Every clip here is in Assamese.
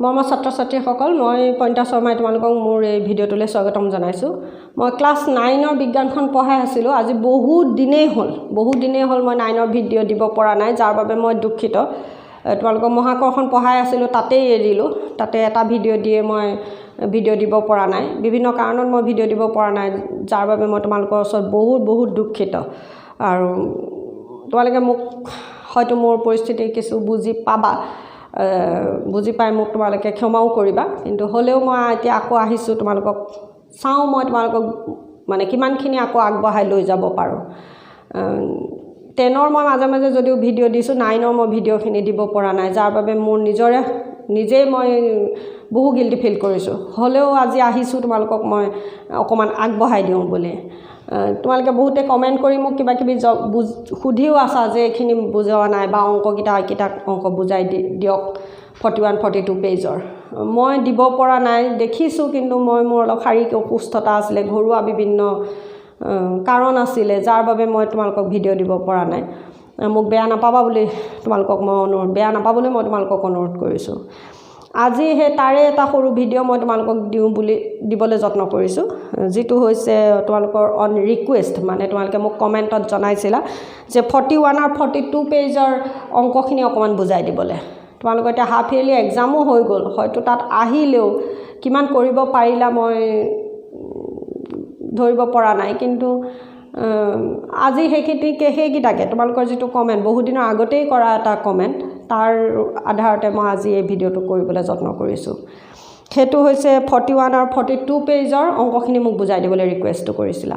মৰমৰ ছাত্ৰ ছাত্ৰীসকল মই পইণ্টা শৰ্মাই তোমালোকক মোৰ এই ভিডিঅ'টোলৈ স্বাগতম জনাইছোঁ। মই ক্লাছ 9ৰ বিজ্ঞানখন পঢ়াই আছিলোঁ। আজি বহুত দিনেই হ'ল মই 9ৰ ভিডিঅ' দিব পৰা নাই, যাৰ বাবে মই দুখিত। তোমালোকক মহাকৰ্ষণ পঢ়াই আছিলোঁ, তাতেই এৰিলোঁ। তাতে এটা ভিডিঅ' দিয়ে মই ভিডিঅ' দিব পৰা নাই, বিভিন্ন কাৰণত মই ভিডিঅ' দিব পৰা নাই, যাৰ বাবে মই তোমালোকৰ ওচৰত বহুত দুখিত। আৰু তোমালোকে মোক হয়তো মোৰ পৰিস্থিতি কিছু বুজি পাবা, বুজি পাই মোক তোমালোকে ক্ষমাও কৰিবা। কিন্তু হ'লেও মই এতিয়া আকৌ আহিছোঁ, তোমালোকক চাওঁ মই তোমালোকক মানে কিমানখিনি আকৌ আগবঢ়াই লৈ যাব পাৰোঁ। 10ৰ মই মাজে মাজে যদিও ভিডিঅ' দিছোঁ, 9ৰ মই ভিডিঅ'খিনি দিব পৰা নাই, যাৰ বাবে মোৰ নিজেই মই বহু গিল্টি ফিল কৰিছোঁ। হ'লেও আজি আহিছোঁ তোমালোকক মই অকণমান আগবঢ়াই দিওঁ বুলি। তোমালোকে বহুতে কমেণ্ট কৰি মোক কিবা কিবি সুধিও আছা যে এইখিনি বুজোৱা নাই বা এইকেইটা অংক বুজাই দিয়ক 41, 42 পেজৰ। মই দিব পৰা নাই দেখিছোঁ, কিন্তু মোৰ অলপ শাৰীৰিক অসুস্থতা আছিলে, ঘৰুৱা বিভিন্ন কাৰণ আছিলে, যাৰ বাবে মই তোমালোকক ভিডিঅ' দিব পৰা নাই। মোক বেয়া নাপাবা বুলি বেয়া নাপাবলৈ মই তোমালোকক অনুৰোধ কৰিছোঁ। আজি সেই তাৰে এটা সৰু ভিডিঅ' মই তোমালোকক দিবলৈ যত্ন কৰিছোঁ, যিটো হৈছে তোমালোকৰ অন ৰিকুৱেষ্ট। মানে তোমালোকে মোক কমেণ্টত জনাইছিলা যে 41 আৰু 42 পেজৰ অংকখিনি অকণমান বুজাই দিবলৈ। তোমালোকৰ এতিয়া হাফ ইয়াৰলি এক্সামো হৈ গ'ল, হয়তো তাত আহিলেও কিমান কৰিব পাৰিলা মই ধৰিব পৰা নাই। কিন্তু আজি সেইকেইটাকে তোমালোকৰ যিটো কমেণ্ট, বহুদিনৰ আগতেই কৰা এটা কমেণ্ট, তাৰ আধাৰতে মই আজি এই ভিডিঅ'টো কৰিবলৈ যত্ন কৰিছোঁ। সেইটো হৈছে 41 আৰু 42 পেজৰ অংকখিনি মোক বুজাই দিবলৈ ৰিকুৱেষ্টটো কৰিছিলা।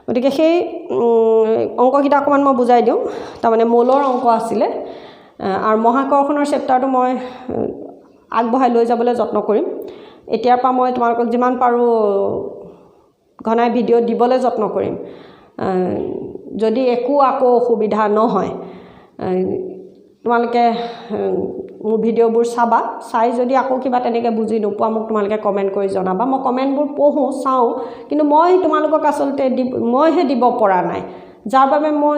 গতিকে সেই অংককেইটা অকণমান মই বুজাই দিওঁ। তাৰমানে মৌলৰ অংক আছিলে, আৰু মহাকৰ্ষণৰ চেপ্টাৰটো মই আগবঢ়াই লৈ যাবলৈ যত্ন কৰিম। এতিয়াৰ পৰা মই তোমালোকক যিমান পাৰোঁ ঘনাই ভিডিঅ' দিবলৈ যত্ন কৰিম। যদি একো আকৌ অসুবিধা নহয়, তোমালোকে মোৰ ভিডিঅ'বোৰ চাই যদি আকৌ কিবা তেনেকৈ বুজি নোপোৱা, মোক তোমালোকে কমেণ্ট কৰি জনাবা। মই কমেণ্টবোৰ পঢ়োঁ, চাওঁ, কিন্তু মই তোমালোকক আচলতে মইহে দিব পৰা নাই, যাৰ বাবে মই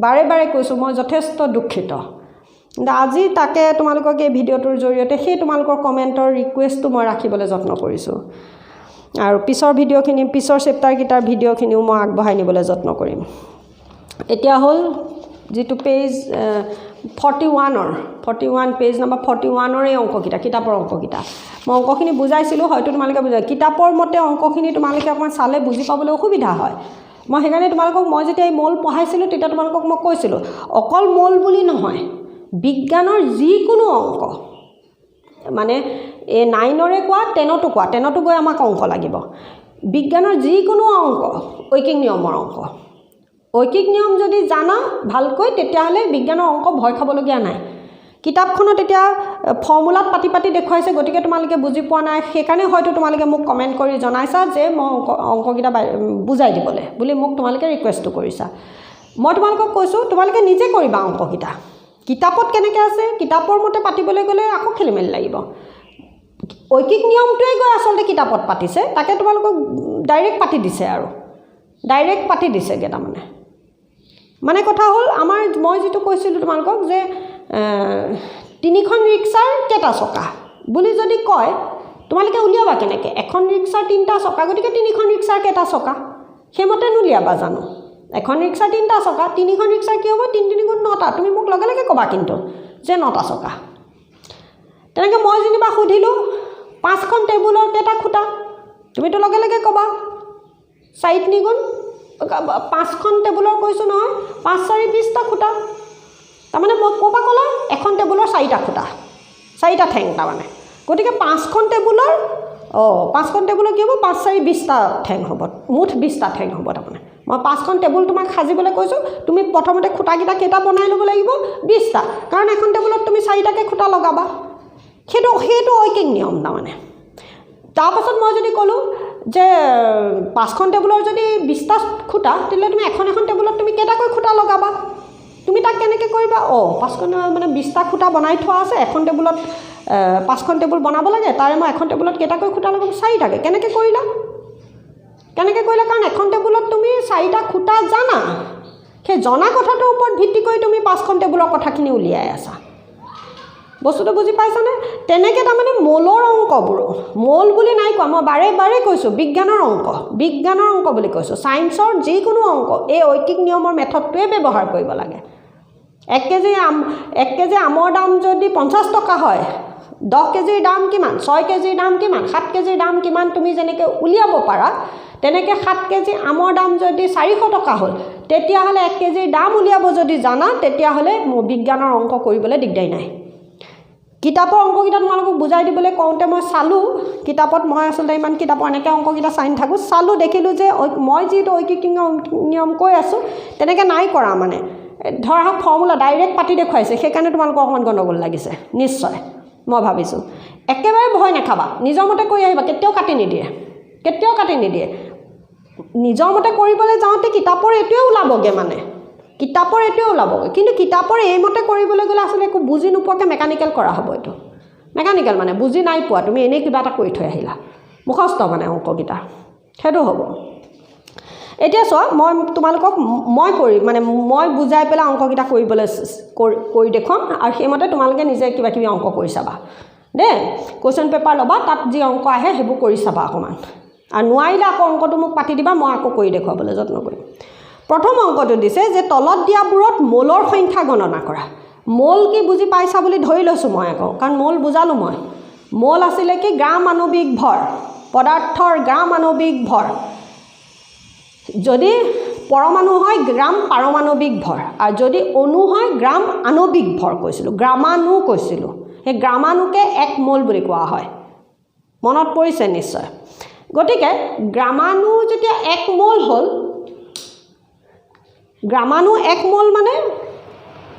বাৰে কৈছোঁ মই যথেষ্ট দুখিত। কিন্তু আজি তাকে তোমালোকক এই ভিডিঅ'টোৰ জৰিয়তে সেই তোমালোকৰ কমেণ্টৰ ৰিকুৱেষ্টটো মই ৰাখিবলৈ যত্ন কৰিছোঁ। আৰু পিছৰ চেপ্টাৰকেইটাৰ ভিডিঅ'খিনিও মই আগবঢ়াই নিবলৈ যত্ন কৰিম। এতিয়া হ'ল যিটো পেজ 41 পেজ নম্বৰ 41ৰ এই অংককেইটা, কিতাপৰ অংককেইটা মই অংকখিনি বুজাইছিলোঁ, হয়তো তোমালোকে কিতাপৰ মতে অংকখিনি তোমালোকে অকণমান চালে বুজি পাবলৈ অসুবিধা হয়। মই সেইকাৰণে মই যেতিয়া এই মৌল পঢ়াইছিলোঁ, তেতিয়া তোমালোকক মই কৈছিলোঁ অকল মৌল বুলি নহয়, বিজ্ঞানৰ যিকোনো অংক, মানে এই 9ৰে কোৱা 10তো গৈ আমাক অংক লাগিব। বিজ্ঞানৰ যিকোনো অংক ঐকিক নিয়মৰ অংক, ঐকিক নিয়ম যদি জানা ভালকৈ, তেতিয়াহ'লে বিজ্ঞানৰ অংক ভয় খাবলগীয়া নাই। কিতাপখনত এতিয়া ফৰ্মুলাত পাতি দেখুৱাইছে, গতিকে তোমালোকে বুজি পোৱা নাই, সেইকাৰণে হয়তো তোমালোকে মোক কমেণ্ট কৰি জনাইছা যে মই অংককেইটা বুজাই দিবলৈ বুলি মোক তোমালোকে ৰিকুৱেষ্টটো কৰিছা। মই তোমালোকক কৈছোঁ তোমালোকে নিজে কৰিবা অংককেইটা। কিতাপত কেনেকৈ আছে, কিতাপৰ মতে পাতিবলৈ গ'লে আকৌ খেলিমেলি লাগিব। ঐকিক নিয়মটোৱে গৈ আচলতে কিতাপত পাতিছে, তাকে তোমালোকক ডাইৰেক্ট পাতি দিছেগৈ। তাৰমানে কথা হ'ল মই যিটো কৈছিলোঁ তোমালোকক যে 3খন ৰিক্সাৰ কেইটা চকা বুলি যদি কয়, তোমালোকে উলিয়াবা কেনেকৈ? এখন ৰিক্সাৰ 3টা চকা, গতিকে 3খন ৰিক্সাৰ কেইটা চকা, সেইমতে নুলিয়াবা জানো? এখন ৰিক্সাৰ 3টা চকা, 3খন ৰিক্সাৰ কি হ'ব? 3 × 3 = 9টা। তুমি মোক লগে ক'বা কিন্তু যে 9টা চকা। তেনেকৈ মই যেনিবা সুধিলোঁ 5খন টেবুলৰ কেইটা খুটা, তুমিতো লগে ক'বা 4 × 3 = 5খন টেবুলৰ কৈছোঁ নহয়, 5 × 4 = 20টা খুটা। তাৰমানে মই ক'ৰ পৰা ক'লা? এখন টেবুলৰ 4টা খুটা, 4টা ঠেং। তাৰমানে গতিকে 5খন টেবুলৰ কি হ'ব? 5 × 4 = 20টা ঠেং হ'ব, মুঠ 20টা ঠেং হ'ব। তাৰমানে মই 5খন টেবুল তোমাক সাজিবলৈ কৈছোঁ, তুমি প্ৰথমতে খুটাকেইটা কেইটা বনাই ল'ব লাগিব? 20টা, কাৰণ এখন টেবুলত তুমি 4টাকৈ খুটা লগাবা। সেইটো ঐকিক নিয়ম। তাৰমানে তাৰপাছত মই যদি ক'লোঁ যে 5খন টেবুলৰ যদি 20টা খুটা, তেতিয়াহ'লে তুমি এখন টেবুলত তুমি কেইটাকৈ খুটা লগাবা? তুমি তাক কেনেকৈ কৰিবা? 5খন 20টা খুটা বনাই থোৱা আছে, এখন টেবুলত 5খন টেবুল বনাব লাগে, তাৰে মই এখন টেবুলত কেইটাকৈ খুটা লগাম? 4টাকৈ। কেনেকৈ কৰিলা? কাৰণ এখন টেবুলত তুমি 4টা খুটা জানা, সেই জনা কথাটোৰ ওপৰত ভিত্তি কৰি তুমি 5খন টেবুলৰ কথাখিনি উলিয়াই আছা। বস্তুটো বুজি পাইছানে তেনেকৈ তাৰমানে মলৰ অংকবোৰো মল বুলি নাই কোৱা মই বাৰে বাৰে কৈছোঁ বিজ্ঞানৰ অংক বুলি কৈছোঁ ছায়েন্সৰ যিকোনো অংক এই ঐকিক নিয়মৰ মেথডটোৱে ব্যৱহাৰ কৰিব লাগে 1 কেজি আমৰ দাম যদি 50 টকা হয় 10 কেজিৰ দাম কিমান 6 কেজিৰ দাম কিমান 7 কেজিৰ দাম কিমান তুমি যেনেকৈ উলিয়াব পাৰা তেনেকৈ 7 কেজি আমৰ দাম যদি 400 টকা হ'ল তেতিয়াহ'লে 1 কেজিৰ দাম উলিয়াব যদি জানা তেতিয়াহ'লে বিজ্ঞানৰ অংক কৰিবলৈ দিগদাৰি নাই কিতাপৰ অংককেইটা তোমালোকক বুজাই দিবলৈ কওঁতে মই চালোঁ কিতাপত মই আচলতে ইমান কিতাপৰ এনেকৈ অংককেইটা চাই নাথাকোঁ চালোঁ দেখিলোঁ যে মই যিটো ঐকিক নিয়ম কৈ আছোঁ তেনেকৈ নাই কৰা মানে ধৰা ফৰ্মুলা ডাইৰেক্ট পাতি দেখুৱাইছে সেইকাৰণে তোমালোকৰ অকণমান গণ্ডগোল লাগিছে নিশ্চয় মই ভাবিছোঁ একেবাৰে ভয় নাখাবা নিজৰ মতে কৰি আহিবা কেতিয়াও কাটি নিদিয়ে নিজৰ মতে কৰিবলৈ যাওঁতে কিতাপৰ এইটোৱে ওলাবগৈ মানে কিন্তু কিতাপৰ এইমতে কৰিবলৈ গ'লে আচলতে একো বুজি নোপোৱাকৈ মেকানিকেল কৰা হ'ব এইটো মেকানিকেল মানে বুজি নাই পোৱা তুমি এনেই কিবা এটা কৰি থৈ আহিলা মুখস্থ মানে অংককেইটা সেইটো হ'ব এতিয়া চোৱা মই তোমালোকক মই বুজাই পেলাই অংককেইটা কৰিবলৈ কৰি দেখুৱাম আৰু সেইমতে তোমালোকে নিজে কিবা কিবি অংক কৰি চাবা দেই কুৱেশ্যন পেপাৰ ল'বা তাত যি অংক আহে সেইবোৰ কৰি চাবা অকণমান আৰু নোৱাৰিলে আকৌ অংকটো মোক পাতি দিবা মই আকৌ কৰি দেখুৱাবলৈ যত্ন কৰিম প্ৰথম অংকটো দিছে যে তলত দিয়াবোৰত মোলৰ সংখ্যা গণনা কৰা মোল কি বুজি পাইছা বুলি ধৰি লৈছোঁ মই আকৌ কাৰণ মোল বুজালোঁ মই মোল আছিলে কি গ্ৰাম আণৱিক ভৰ পদাৰ্থৰ গ্ৰাম আণৱিক ভৰ যদি পৰমাণু হয় গ্ৰাম পাৰমাণৱিক ভৰ আৰু যদি অণু হয় গ্ৰাম আণৱিক ভৰ কৈছিলোঁ গ্ৰামাণু কৈছিলোঁ সেই গ্ৰামাণুকে 1 মোল বুলি কোৱা হয় মনত পৰিছে নিশ্চয় গতিকে গ্ৰামাণু যেতিয়া 1 মোল হ'ল গ্ৰামাণু 1 মোল মানে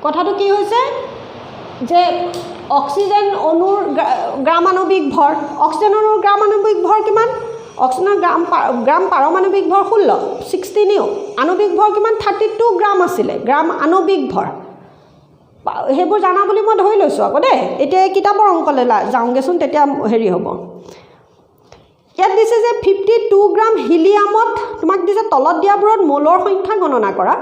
কথাটো কি হৈছে যে অক্সিজেন অণুৰ গ্ৰামাণৱিক ভৰ অক্সিজেন অণুৰ গ্ৰামাণৱিক ভৰ কিমান অক্সিজেনৰ গ্ৰাম পাৰমাণৱিক ভৰ 16 নিউ আণৱিক ভৰ কিমান 32 গ্ৰাম আছিলে গ্ৰাম আণৱিক ভৰ সেইবোৰ জানা বুলি মই ধৰি লৈছোঁ আকৌ দেই এতিয়া কিতাপৰ অংকলৈ যাওঁগৈচোন তেতিয়া হেৰি হ'ব ইয়াত দিছে যে 52 গ্ৰাম হিলিয়ামত তোমাক দিছে তলত দিয়াবোৰত মোলৰ সংখ্যা গণনা কৰা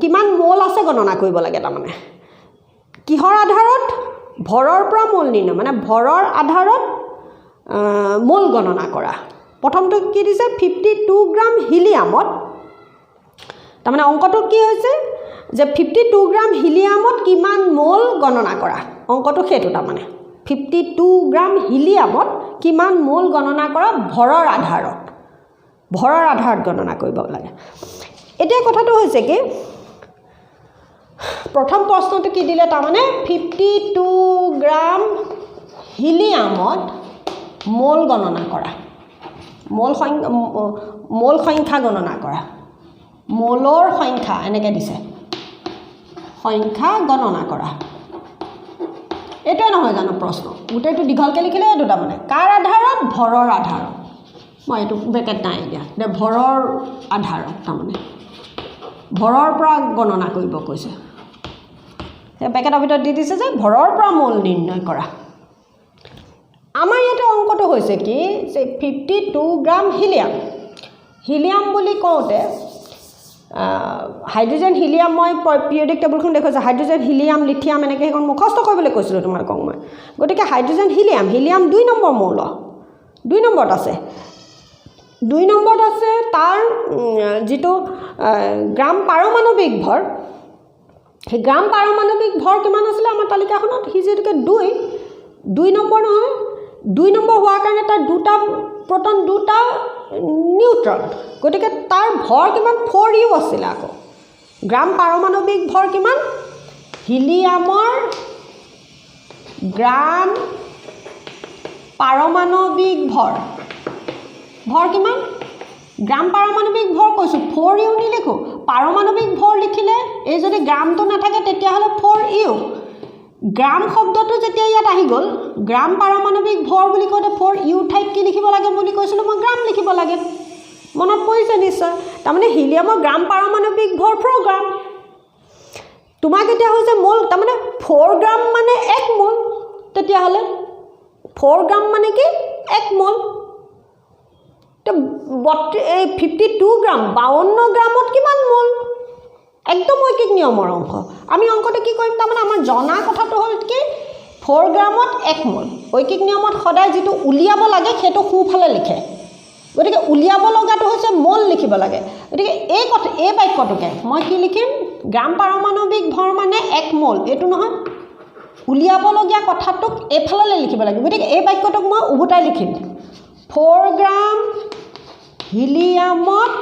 কিমান মোল আছে গণনা কৰিব লাগে তাৰমানে কিহৰ আধাৰত ভৰৰ পৰা মোল নিৰ্ণয় মানে ভৰৰ আধাৰত মোল গণনা কৰা প্ৰথমটো কি দিছে 52 গ্ৰাম হিলিয়ামত তাৰমানে অংকটো কি হৈছে যে 52 গ্ৰাম হিলিয়ামত কিমান মোল গণনা কৰা অংকটো সেইটো তাৰমানে 52 গ্ৰাম হিলিয়ামত কিমান মোল গণনা কৰা ভৰৰ আধাৰত গণনা কৰিব লাগে এতিয়া কথাটো হৈছে কি প্ৰথম প্ৰশ্নটো কি দিলে তাৰমানে 52 গ্ৰাম হিলিয়ামত মোল গণনা কৰা মোল সংখ্যা গণনা কৰা মোলৰ সংখ্যা এনেকৈ দিছে সংখ্যা গণনা কৰা এইটোৱে নহয় জানো প্ৰশ্ন গোটেইটো দীঘলকৈ লিখিলে এইটো তাৰমানে কাৰ আধাৰত ভৰৰ আধাৰত মই এইটো বেকেট নাই দিয়া ভৰৰ আধাৰত তাৰমানে ভৰৰ পৰা গণনা কৰিব কৈছে সেই পেকেটৰ ভিতৰত দি দিছে যে ভৰৰ পৰা মোল নিৰ্ণয় কৰা আমাৰ ইয়াতে অংকটো হৈছে কি যে 52 গ্ৰাম হিলিয়াম বুলি কওঁতে হাইড্ৰজেন হিলিয়াম মই পিৰিয়ডিক টেবুলখন দেখুৱাইছোঁ হাইড্ৰজেন হিলিয়াম লিথিয়াম এনেকৈ সেইখন মুখস্থ কৰিবলৈ কৈছিলোঁ তোমালোকক মই গতিকে হাইড্ৰজেন হিলিয়াম 2 নম্বৰ মৌল 2 নম্বৰত আছে তাৰ যিটো গ্ৰাম পাৰমাণৱিক ভৰ সেই গ্ৰাম পাৰমাণৱিক ভৰ কিমান আছিলে আমাৰ তালিকাখনত সি যিহেতুকে 2 নম্বৰ নহয় 2 নম্বৰ হোৱাৰ কাৰণে তাৰ 2টা প্ৰটন 2টা নিউট্ৰন গতিকে তাৰ ভৰ কিমান 4u আছিলে আকৌ গ্ৰাম পাৰমাণৱিক ভৰ কিমান হিলিয়ামৰ গ্ৰাম পাৰমাণৱিক ভৰ কিমান গ্ৰাম পাৰমাণৱিক ভৰ কৈছোঁ 4u নিলিখোঁ পাৰমাণৱিক ভৰ লিখিলে এই যদি গ্ৰামটো নাথাকে তেতিয়াহ'লে 4u গ্ৰাম শব্দটো যেতিয়া ইয়াত আহি গ'ল গ্ৰাম পাৰমাণৱিক ভৰ বুলি কওঁতে 4u ঠাইত কি লিখিব লাগে বুলি কৈছিলোঁ মই গ্ৰাম লিখিব লাগে মনত পৰিছে নিশ্চয় তাৰমানে হিলিয়ামৰ গ্ৰাম পাৰমাণৱিক ভৰ 4 গ্ৰাম তোমাক এতিয়া হৈছে মোল তাৰমানে 4 গ্ৰাম মানে 1 মোল তেতিয়াহ'লে 4 গ্ৰাম মানে কি 1 মোল এই 52 গ্ৰাম 52 গ্ৰামত কিমান মোল একদম ঐকিক নিয়মৰ অংক আমি অংকটো কি কৰিম তাৰমানে আমাৰ জনা কথাটো হ'ল কি 4 গ্ৰামত 1 মোল ঐকিক নিয়মত সদায় যেটো উলিয়াব লাগে সেইটো সোঁফালে লিখে গতিকে উলিয়াব লগাটো হৈছে মোল লিখিব লাগে গতিকে এই বাক্যটোকে মই কি লিখিম গ্ৰাম পাৰমাণৱিক ভৰ মানে 1 মোল এটো নহয় উলিয়াব লগিয়া কথাটোক এফালে লিখিব লাগে গতিকে এই বাক্যটোক মই উভতাই লিখিম 4 গ্ৰাম হিলিয়ামত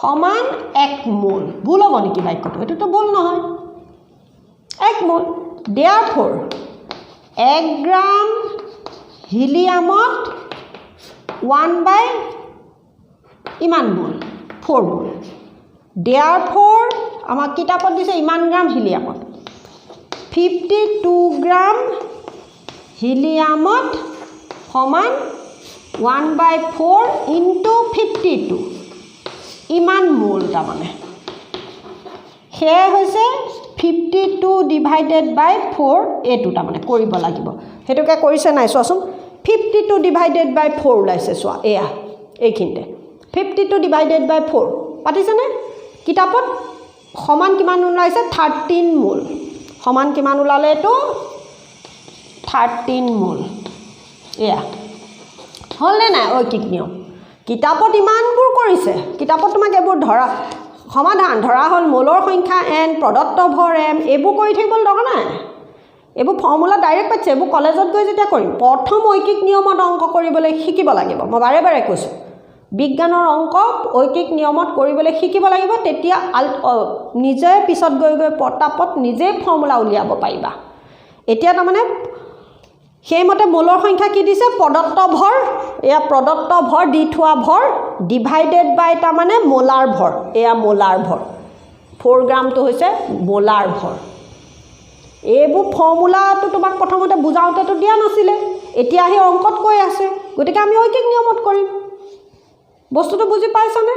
সমান 1 মোল ভুল হ'ব নেকি বাক্যটো এটোতো ভুল নহয় 1 মোল therefore 1 গ্ৰাম হিলিয়ামত 1 by ইমান মোল 4 মোল therefore আমাক কিতাপত দিছে ইমান গ্ৰাম হিলিয়ামত 52 গ্ৰাম হিলিয়ামত সমান 1 by 4 into 52 ইমান মোল তাৰমানে হে হৈছে 52 divided by 4 এটো তাৰমানে কৰিব লাগিব হেতুকে কৰিছে নাই চোৱাচোন 52 divided by 4 ওলাইছে চোৱা এয়া এইখিনতে 52 divided by 4 পাতিছে নে কিতাপত সমান কিমান ওলাইছে 13 মোল সমান কিমান ওলালে এটো 13 মোল এয়া হলনে নাই ঐকিক নিয়ম কিতাপত ইমানবোৰ কৰিছে কিতাপত তোমাক এবোৰ ধৰা সমাধান ধৰা হল মোলৰ সংখ্যা n প্ৰদত্ত ভৰ m এবোৰ কৰি থাকিব দৰকাৰ নাই এবোৰ ফৰ্মুলা ডাইৰেক্ট পাইছে এবোৰ কলেজত গৈ যেতিয়া কৰিম প্ৰথম ঐকিক নিয়মত অংক কৰিবলৈ শিকিব লাগিব মই বাৰে বাৰে কৈছো বিজ্ঞানৰ অংক ঐকিক নিয়মত কৰিবলৈ শিকিব লাগিব তেতিয়া নিজে পিছত গৈ গৈ পটাপট নিজে ফৰ্মুলা উলিয়াব পাৰিবা এতিয়া তাৰমানে সেইমতে মোলৰ সংখ্যা কি দিছে প্ৰদত্ত ভৰ এয়া প্ৰদত্ত ভৰ দি থোৱা ভৰ ডিভাইডেড বাই তাৰমানে মোলাৰ ভৰ এয়া মোলাৰ ভৰ 4 গ্ৰামটো হৈছে মোলাৰ ভৰ এইবোৰ ফৰ্মুলাটো তোমাক প্ৰথমতে বুজাওতেতো দিয়া নাছিলে এতিয়া হে অংকত কৈ আছে গতিকে আমি ঐকিক নিয়মত কৰিম বস্তুটো বুজি পাইছানে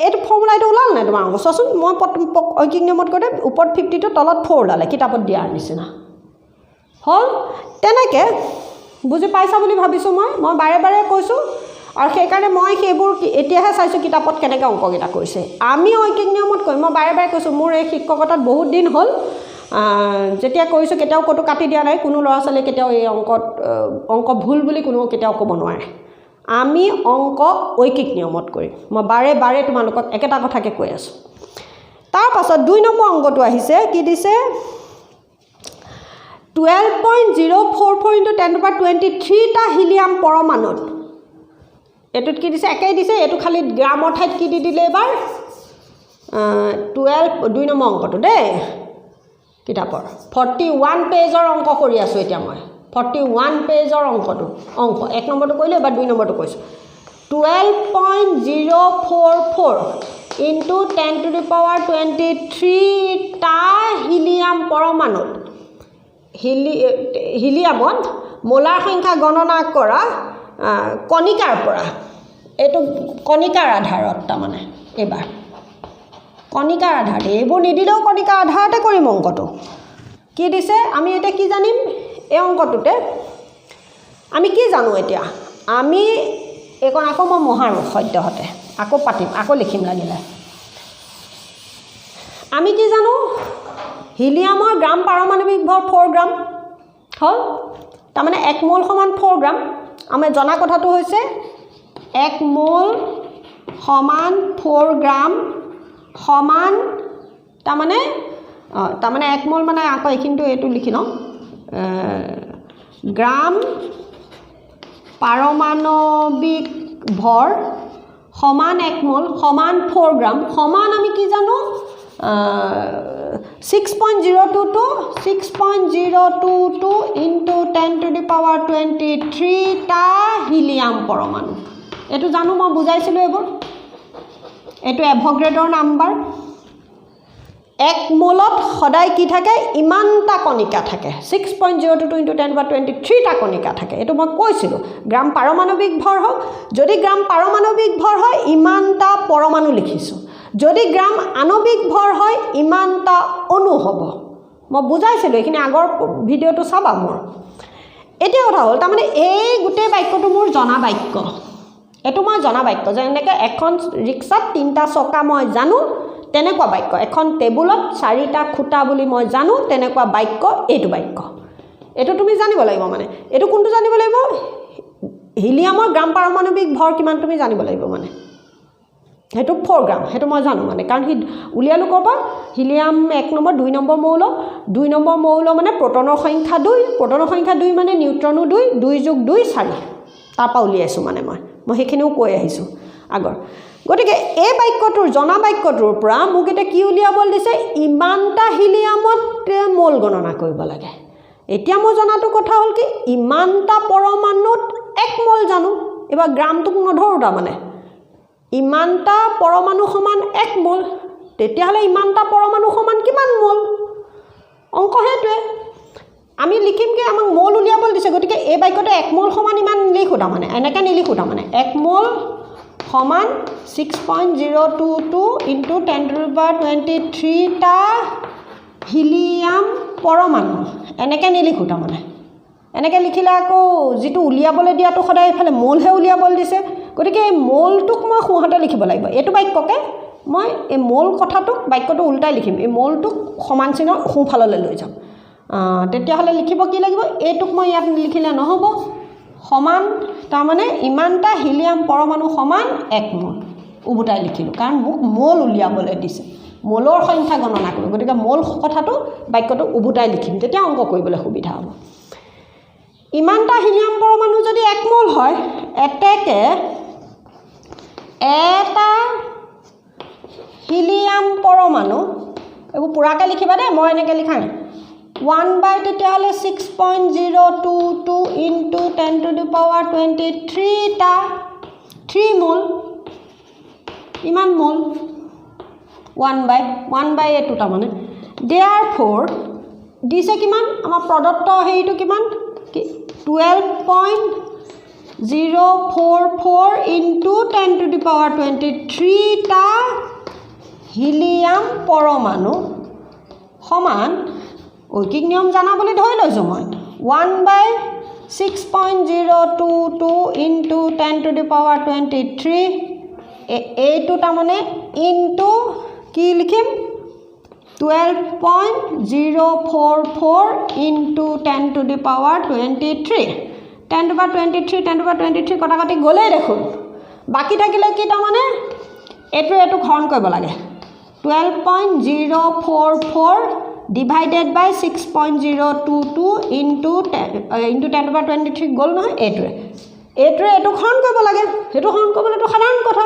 এটো ফৰ্মুলা এটা ওলাল নাই তোমাৰ অংক চোৱাচোন মই ঐকিক নিয়মত কৰিলে ওপৰত 50 টো তলত 4 ওলালে কিতাপত দিয়াৰ নিচিনা হল তেনেকে বুজি পাইছা বুলি ভাবিছো মই বাৰে বাৰে কৈছো আৰু সেই কাৰণে মই সেইবোৰ এতিয়াহে চাইছো কিতাপত কেনেকৈ অংককেইটা কৰিছে আমি ঐকিক নিয়মত কৰিম মই বাৰে বাৰে কৈছো মোৰ এই শিক্ষকতাত বহুত দিন হ'ল যেতিয়া কৈছো কেতিয়াও কটো কাটি দিয়া নাই কোনো ল'ৰা ছোৱালী কেতিয়াও এই অংক ভুল বুলি কোনো কেতিয়াও ক'ব নোৱাৰে আমি অংক ঐকিক নিয়মত কৰিম মই বাৰে বাৰে তোমালোকক একেটা কথাকে কৈ আছো তাৰ পাছত 2 নম্বৰ অংকটো আহিছে কি দিছে 12.044 into 10 to the power 23 টা হিলিয়াম পৰমাণুত এটুত কি দিছে একাই দিছে এটু খালি গ্ৰামৰ ঠাইত কি দি দিলে এবাৰ 12 2 নম্বৰ অংকটো দে কিতাপৰ 41 পেজৰ অংক কৰি আছো এতিয়া মই 41 পেজৰ অংকটো অংক 1 নম্বৰটো কইলো এবাৰ 2 নম্বৰটো কৈছো 12.044 into 10 to the power 23 টা হিলিয়াম পৰমাণুত হিলিয়ামত মোলাৰ সংখ্যা গণনা কৰা কণিকাৰ পৰা এটো কণিকাৰ আধাৰত তাৰমানে এবাৰ কণিকাৰ আধাৰ এইবোৰ নিদিলেও কণিকাৰ আধাৰতে কৰিম অংকটো কি দিছে আমি এটা কি জানিম এই অংকটোতে আমি কি জানো এতিয়া আমি এখন আকৌ মই মহাৰো সত্যহতে আকৌ পাতিম আকৌ লিখিম লাগিলে আমি কি জানো হিলিয়ামৰ গ্ৰাম পাৰমাণৱিক ভৰ 4 গ্ৰাম হল তাৰমানে 1 মোল সমান 4 গ্ৰাম আমি জনা কথাটো হৈছে 1 মোল সমান 4 গ্ৰাম সমান তাৰমানে 1 মোল মানে আকৌ এখিনটো এটো লিখি ন গ্ৰাম পাৰমাণৱিক ভৰ সমান 1 মোল সমান 4 গ্ৰাম সমান আমি কি জানো 6.022 into 10 to the power 23 টা হিলিয়াম পৰমাণু এটো জানো মই বুজাইছিলো এবোৰ এটো এভোগাড্ৰৰ নাম্বাৰ 1 মোলত সদায় কি থাকে ইমানটা কণিকা থাকে 6.022 into 10 to the power 23 টা কণিকা থাকে এটো মই কৈছিলো গ্ৰাম পাৰমাণৱিক ভৰ হয় যদি গ্ৰাম পাৰমাণৱিক ভৰ হয় ইমানটা পৰমাণু লিখিছো যদি গ্ৰাম আণৱিক ভৰ হয় ইমানটা অণু হ'ব মই বুজাইছিলো এখিনি আগৰ ভিডিওটো চাবা মোৰ এটা কথা হল তাৰমানে এই গুটে বাক্যটো মোৰ জনা বাক্য এটো মই জনা বাক্য যেনেকৈ এখন ৰিক্সাত 3টা চকা মই জানো তেনেকুৱা বাক্য এখন টেবুলত 4টা খুঁটা বুলি মই জানো তেনেকুৱা বাক্য এইটো বাক্য এইটো তুমি জানিব লাগিব মানে এইটো কোনটো জানিব লাগিব হিলিয়ামৰ গ্ৰাম পাৰমাণৱিক ভৰ কিমান তুমি জানিব লাগিব মানে হেতু 4 গ্ৰাম হেতু মই জানো মানে কাৰণ হি উলিয়ালো কৰবা হিলিয়াম 1 নম্বৰ 2 নম্বৰ মৌল মানে প্ৰটনৰ সংখ্যা 2 মানে নিউট্ৰনো 2 2 + 2 4 তাৰপা উলিয়াইছো মানে মই হেখিনিও কৈ আহিছো আগৰ গতিকে এই বাক্যটোৰ জনা বাক্যটোৰ পৰা মোক এটা কি উলিয়াবল দিছে ইমানটা হিলিয়ামত মোল গণনা কৰিব লাগে এতিয়া মই জনাটো কথা হল কি ইমানটা পৰমাণুত 1 মোল জানো এবা গ্ৰামটোক নধৰুটা মানে ইমানটা পৰমাণু সমান 1 মোল তেতিয়া হলে ইমানটা পৰমাণু সমান কিমান মোল অংক হেতুৱে আমি লিখিম কি আমাক মোল উলিয়াবল দিছে গতিকে এই বাক্যটো 1 মোল সমান ইমান লিখুটা মানে এনেকা নিলিখুটা মানে 1 মোল সমান 6.022 into 10⁻23 টা হিলিয়াম পৰমাণু এনেকে নিলিখুটা মানে এনেকে লিখিলে আকৌ যেটো উলিয়াবলে দিয়াটো সদায় এফালে মোলহে উলিয়াবল দিছে গতিকে এই মোলটোক মই খুহাতে লিখিব লাগিব এটো বাক্যকে মই এই মোল কথাটোক বাক্যটো উল্টাই লিখিম এই মোলটোক সমান চিহ্ন খুফাললে লৈ যাম তেতিয়া হলে লিখিব কি লাগিব এটোক মই ইয়াত লিখিলে নহব সমান তাৰ মানে ইমানটা হিলিয়াম পৰমাণু সমান 1 মোল উভতাই লিখিলো কাৰণ মোক মোল উলিয়াবলে দিছে মোলৰ সংখ্যা গণনা কৰিব গতিকে মোল কথাটো বাক্যটো উভতাই লিখিম তেতিয়া অংক কৰিবলৈ সুবিধা হ'ব ইমানটা হিলিয়াম পৰমাণু যদি 1 মোল হয় এতেকে এটা হিলিয়াম পৰমাণু এবোৰ পুৰাকে লিখিবা দে মই এনেকে লিখাম 1 তেতিয়া হলে 6.022 into 10⁻23 টা 3 মোল ইমান মোল 1 এটো তা মানে therefore দিছে কিমান আমাৰ প্ৰদত্ত হেইটো কিমান 12.044 into 10⁻23 টা হিলিয়াম পৰমাণু সমান ঐকিক নিয়ম জানা বুলি ধৰি লৈছো মই 1/6.022 into 10⁻23 এইটো তা মানে ইনটু কি লিখিম 12.044 into 10⁻23 10⁻23 কটাকটি গলে দেখোন বাকি থাকিলে কি তা মানে এটো হৰণ কৰিব লাগে 12.044 divided by 6.022 into 10⁻23 গল নহয় এটো হৰণ কৰিব লাগে হেতু হৰণ কৰিবলেটো সাধাৰণ কথা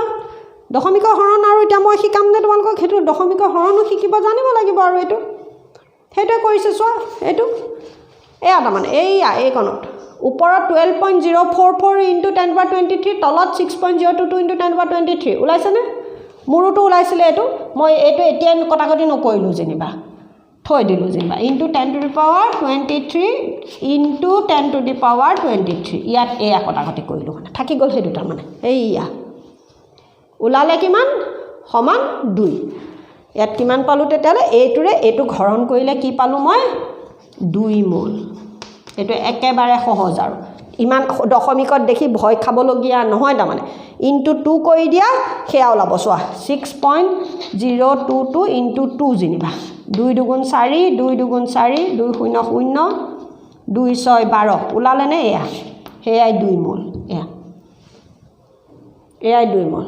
দশমিকৰ হৰণ আৰু এতিয়া মই শিকাম নে তোমালোকক হেতু দশমিকৰ হৰণো শিকিব জানিব লাগিব আৰু এটো হেতু কৰিছে চোৱা এটো এয়া তা মানে এইয়া এই কোণত ওপৰত 12.044 into 10⁻23 তলত 6.022 into 10⁻23 ওলাইছে নে মুৰুটো ওলাইছিলে এটো মই এটো এতিয়া কটাকটি নকৰিলো যেনিবা থৈ দিলো যেনিবা into 10⁻23 into 10⁻23 ইয়াত এয়া কটাকটি কৰিলো মানে থাকি গল হেতু তা মানে এইয়া উলালে কিমান সমান 2 ইয়াত কিমান পালো তেতিয়ালে এইটোৰে এইটো হৰণ কৰিলে কি পালো মই 2 মোল এটো একেবাৰে সহজ আৰু ইমান দশমিকত দেখি ভয় খাবলগিয়া নহয় তা মানে into 2 কৰি দিয়া হেয়া ওলাব চোৱা 6.022 into 2 জিনিবা 2 দুগুণ 4 2 দুগুণ 4 2 0 0 2 6 12 উলালে নে এয়া হেয়াই 2 মোল এয়াই 2 মোল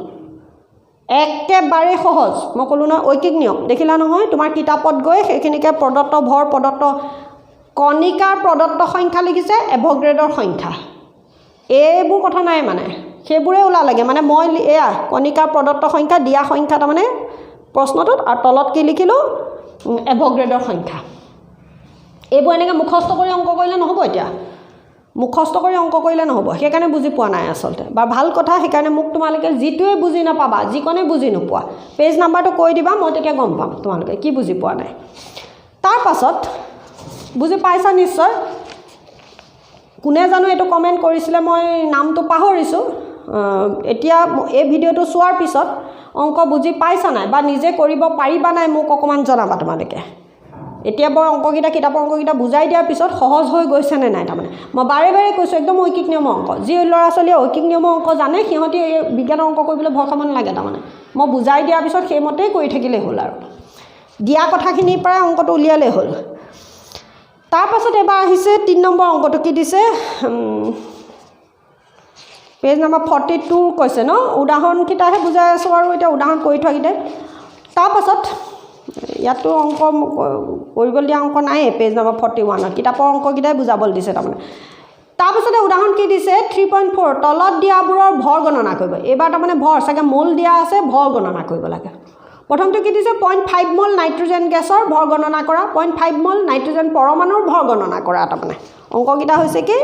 একেবাৰে সহজ মই কলো না ঐকিক নিয়ম দেখিলা নহয় তোমাৰ কিতাপত গৈ সেইখিনিকে প্ৰদত্ত ভৰ প্ৰদত্ত কণিকাৰ প্ৰদত্ত সংখ্যা লিখিছে এভোগ্ৰেডৰ সংখ্যা এইবোৰ কথা নাই মানে সেইবোৰে উলা লাগে মানে মই এয়া কণিকাৰ প্ৰদত্ত সংখ্যা দিয়া সংখ্যা তা মানে প্ৰশ্নটোত আৰু তলত কি লিখিলো এভোগ্ৰেডৰ সংখ্যা এইবোৰ এনেকে মুখস্থ কৰি অংক কৰিলে নহব এতিয়া মুখস্থ কৰি অংক কৰিলে নহব সেইকাৰণে বুজি পোৱা নাই আসলতে বা ভাল কথা সেইকাৰণে মোক তোমালোকে জিটোৱে বুজি নাপাবা যিকনে বুজি নোপোৱা পেজ নাম্বাৰটো কৈ দিবা মই তেতিয়া গম পাম তোমালোকে কি বুজি পোৱা নাই তাৰ পাছত বুজি পাইছা নিশ্চয় কোনে জানো এটো কমেন্ট কৰিছিলে মই নামটো পাহৰিছো এতিয়া এই ভিডিওটো চোৱাৰ পিছত অংক বুজি পাইছা নাই বা নিজে কৰিব পাৰিবা নাই মোক অকমান জনাবা তোমালোকে এতিয়া বৰ অংককেইটা কিতাপৰ অংককেইটা বুজাই দিয়াৰ পিছত সহজ হৈ গৈছেনে নাই তাৰমানে মই বাৰে বাৰে কৈছোঁ একদম ঐকিক নিয়মৰ অংক যি ল'ৰা ছোৱালীয়ে ঐকিক নিয়মৰ অংক জানে সিহঁতি এই বিজ্ঞানৰ অংক কৰিবলৈ ভয় খাব নালাগে তাৰমানে মই বুজাই দিয়াৰ পিছত সেইমতেই কৰি থাকিলেই হ'ল আৰু দিয়া কথাখিনিৰ পৰা অংকটো উলিয়ালেই হ'ল তাৰপাছত এবাৰ আহিছে 3 নম্বৰ অংকটো কি দিছে পেজ নম্বৰ 42 কৈছে ন উদাহৰণকেইটাহে বুজাই আছোঁ আৰু এতিয়া উদাহৰণ কৰি থোৱাকেইটাই তাৰপাছত ইয়াতো অংক কৰিবলৈ দিয়া অংক নাই পেজ নম্বৰ 41 কিতাপৰ অংককেইটাই বুজাবলৈ দিছে তাৰমানে তাৰপিছতে উদাহৰণ কি দিছে 3.4 তলত দিয়াবোৰৰ ভৰ গণনা কৰিব এইবাৰ তাৰমানে ভৰ চাগে মূল দিয়া আছে ভৰ গণনা কৰিব লাগে প্ৰথমটো কি দিছে 0.5 মল নাইট্ৰজেন গেছৰ ভৰ গণনা কৰা 0.5 মল নাইট্ৰজেন পৰমাণুৰ ভৰ গণনা কৰা তাৰমানে অংককেইটা হৈছে কি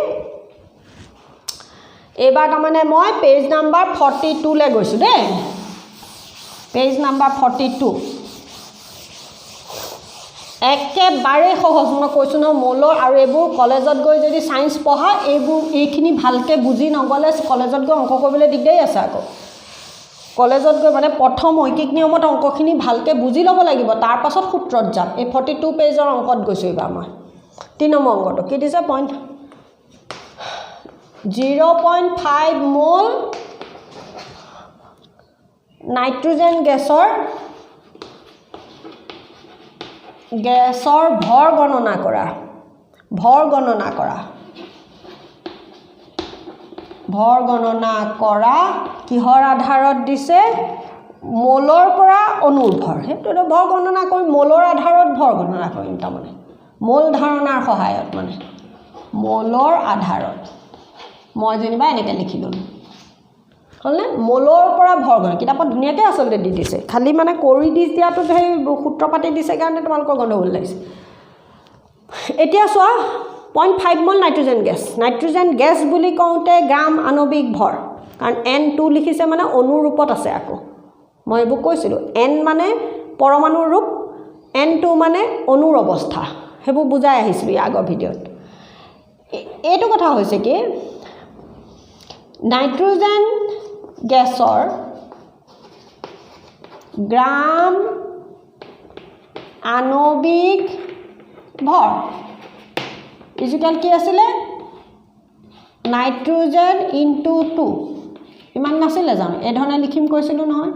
এইবাৰ তাৰমানে মই পেজ নম্বৰ 42 লৈ গৈছোঁ দেই পেজ নম্বৰ 42 একেবাৰে সহজ মই কৈছোঁ ন মলৰ আৰু এইবোৰ কলেজত গৈ যদি সায়েন্স পঢ়া এইখিনি ভালকৈ বুজি নগ'লে কলেজত গৈ অংক কৰিবলৈ দিগদাৰি আছে আকৌ কলেজত গৈ মানে প্ৰথম ঐকিক নিয়মত অংকখিনি ভালকৈ বুজি ল'ব লাগিব তাৰ পাছত সূত্ৰত যাম এই 42 পেজৰ অংকত গৈছোঁ এইবাৰ মই 3 নম্বৰ অংকটো কি দিছে 0.5 মল নাইট্ৰজেন গেছৰ ভৰ গণনা কৰা কিহৰ আধাৰত দিছে মলৰ পৰা অণুৰ ভৰ সেইটো ভৰ গণনা কৰি মলৰ আধাৰত ভৰ গণনা কৰিম তাৰমানে মল ধাৰণাৰ সহায়ত মানে মলৰ আধাৰত মই যেনিবা এনেকৈ লিখি ল'লোঁ হ'লনে মলৰ পৰা ভৰ গণনা কিতাপত ধুনীয়াকৈ আচলতে দি দিছে খালি মানে কৰি দি দিয়াটো সেই সূত্ৰ পাতি দিছে কাৰণে তোমালোকৰ গণ্ডগোল লাগিছে এতিয়া চোৱা 0.5 মল নাইট্ৰজেন গেছ বুলি কওঁতে গ্ৰাম আণৱিক ভৰ কাৰণ N2 লিখিছে মানে অণুৰ ৰূপত আছে আকৌ মই এইবোৰ কৈছিলোঁ N মানে পৰমাণুৰ ৰূপ N2 মানে অণুৰ অৱস্থা সেইবোৰ বুজাই আহিছিলোঁ আগৰ ভিডিঅ'ত এইটো কথা হৈছে কি নাইট্ৰজেন গেছৰ গ্ৰাম আণৱিক ভৰ ইজিক্যাল কি আছিলে নাইট্ৰজেন ইনটু 2 ইমান নাছিলে জানো এই ধৰণে লিখিম কৈছিলোঁ নহয়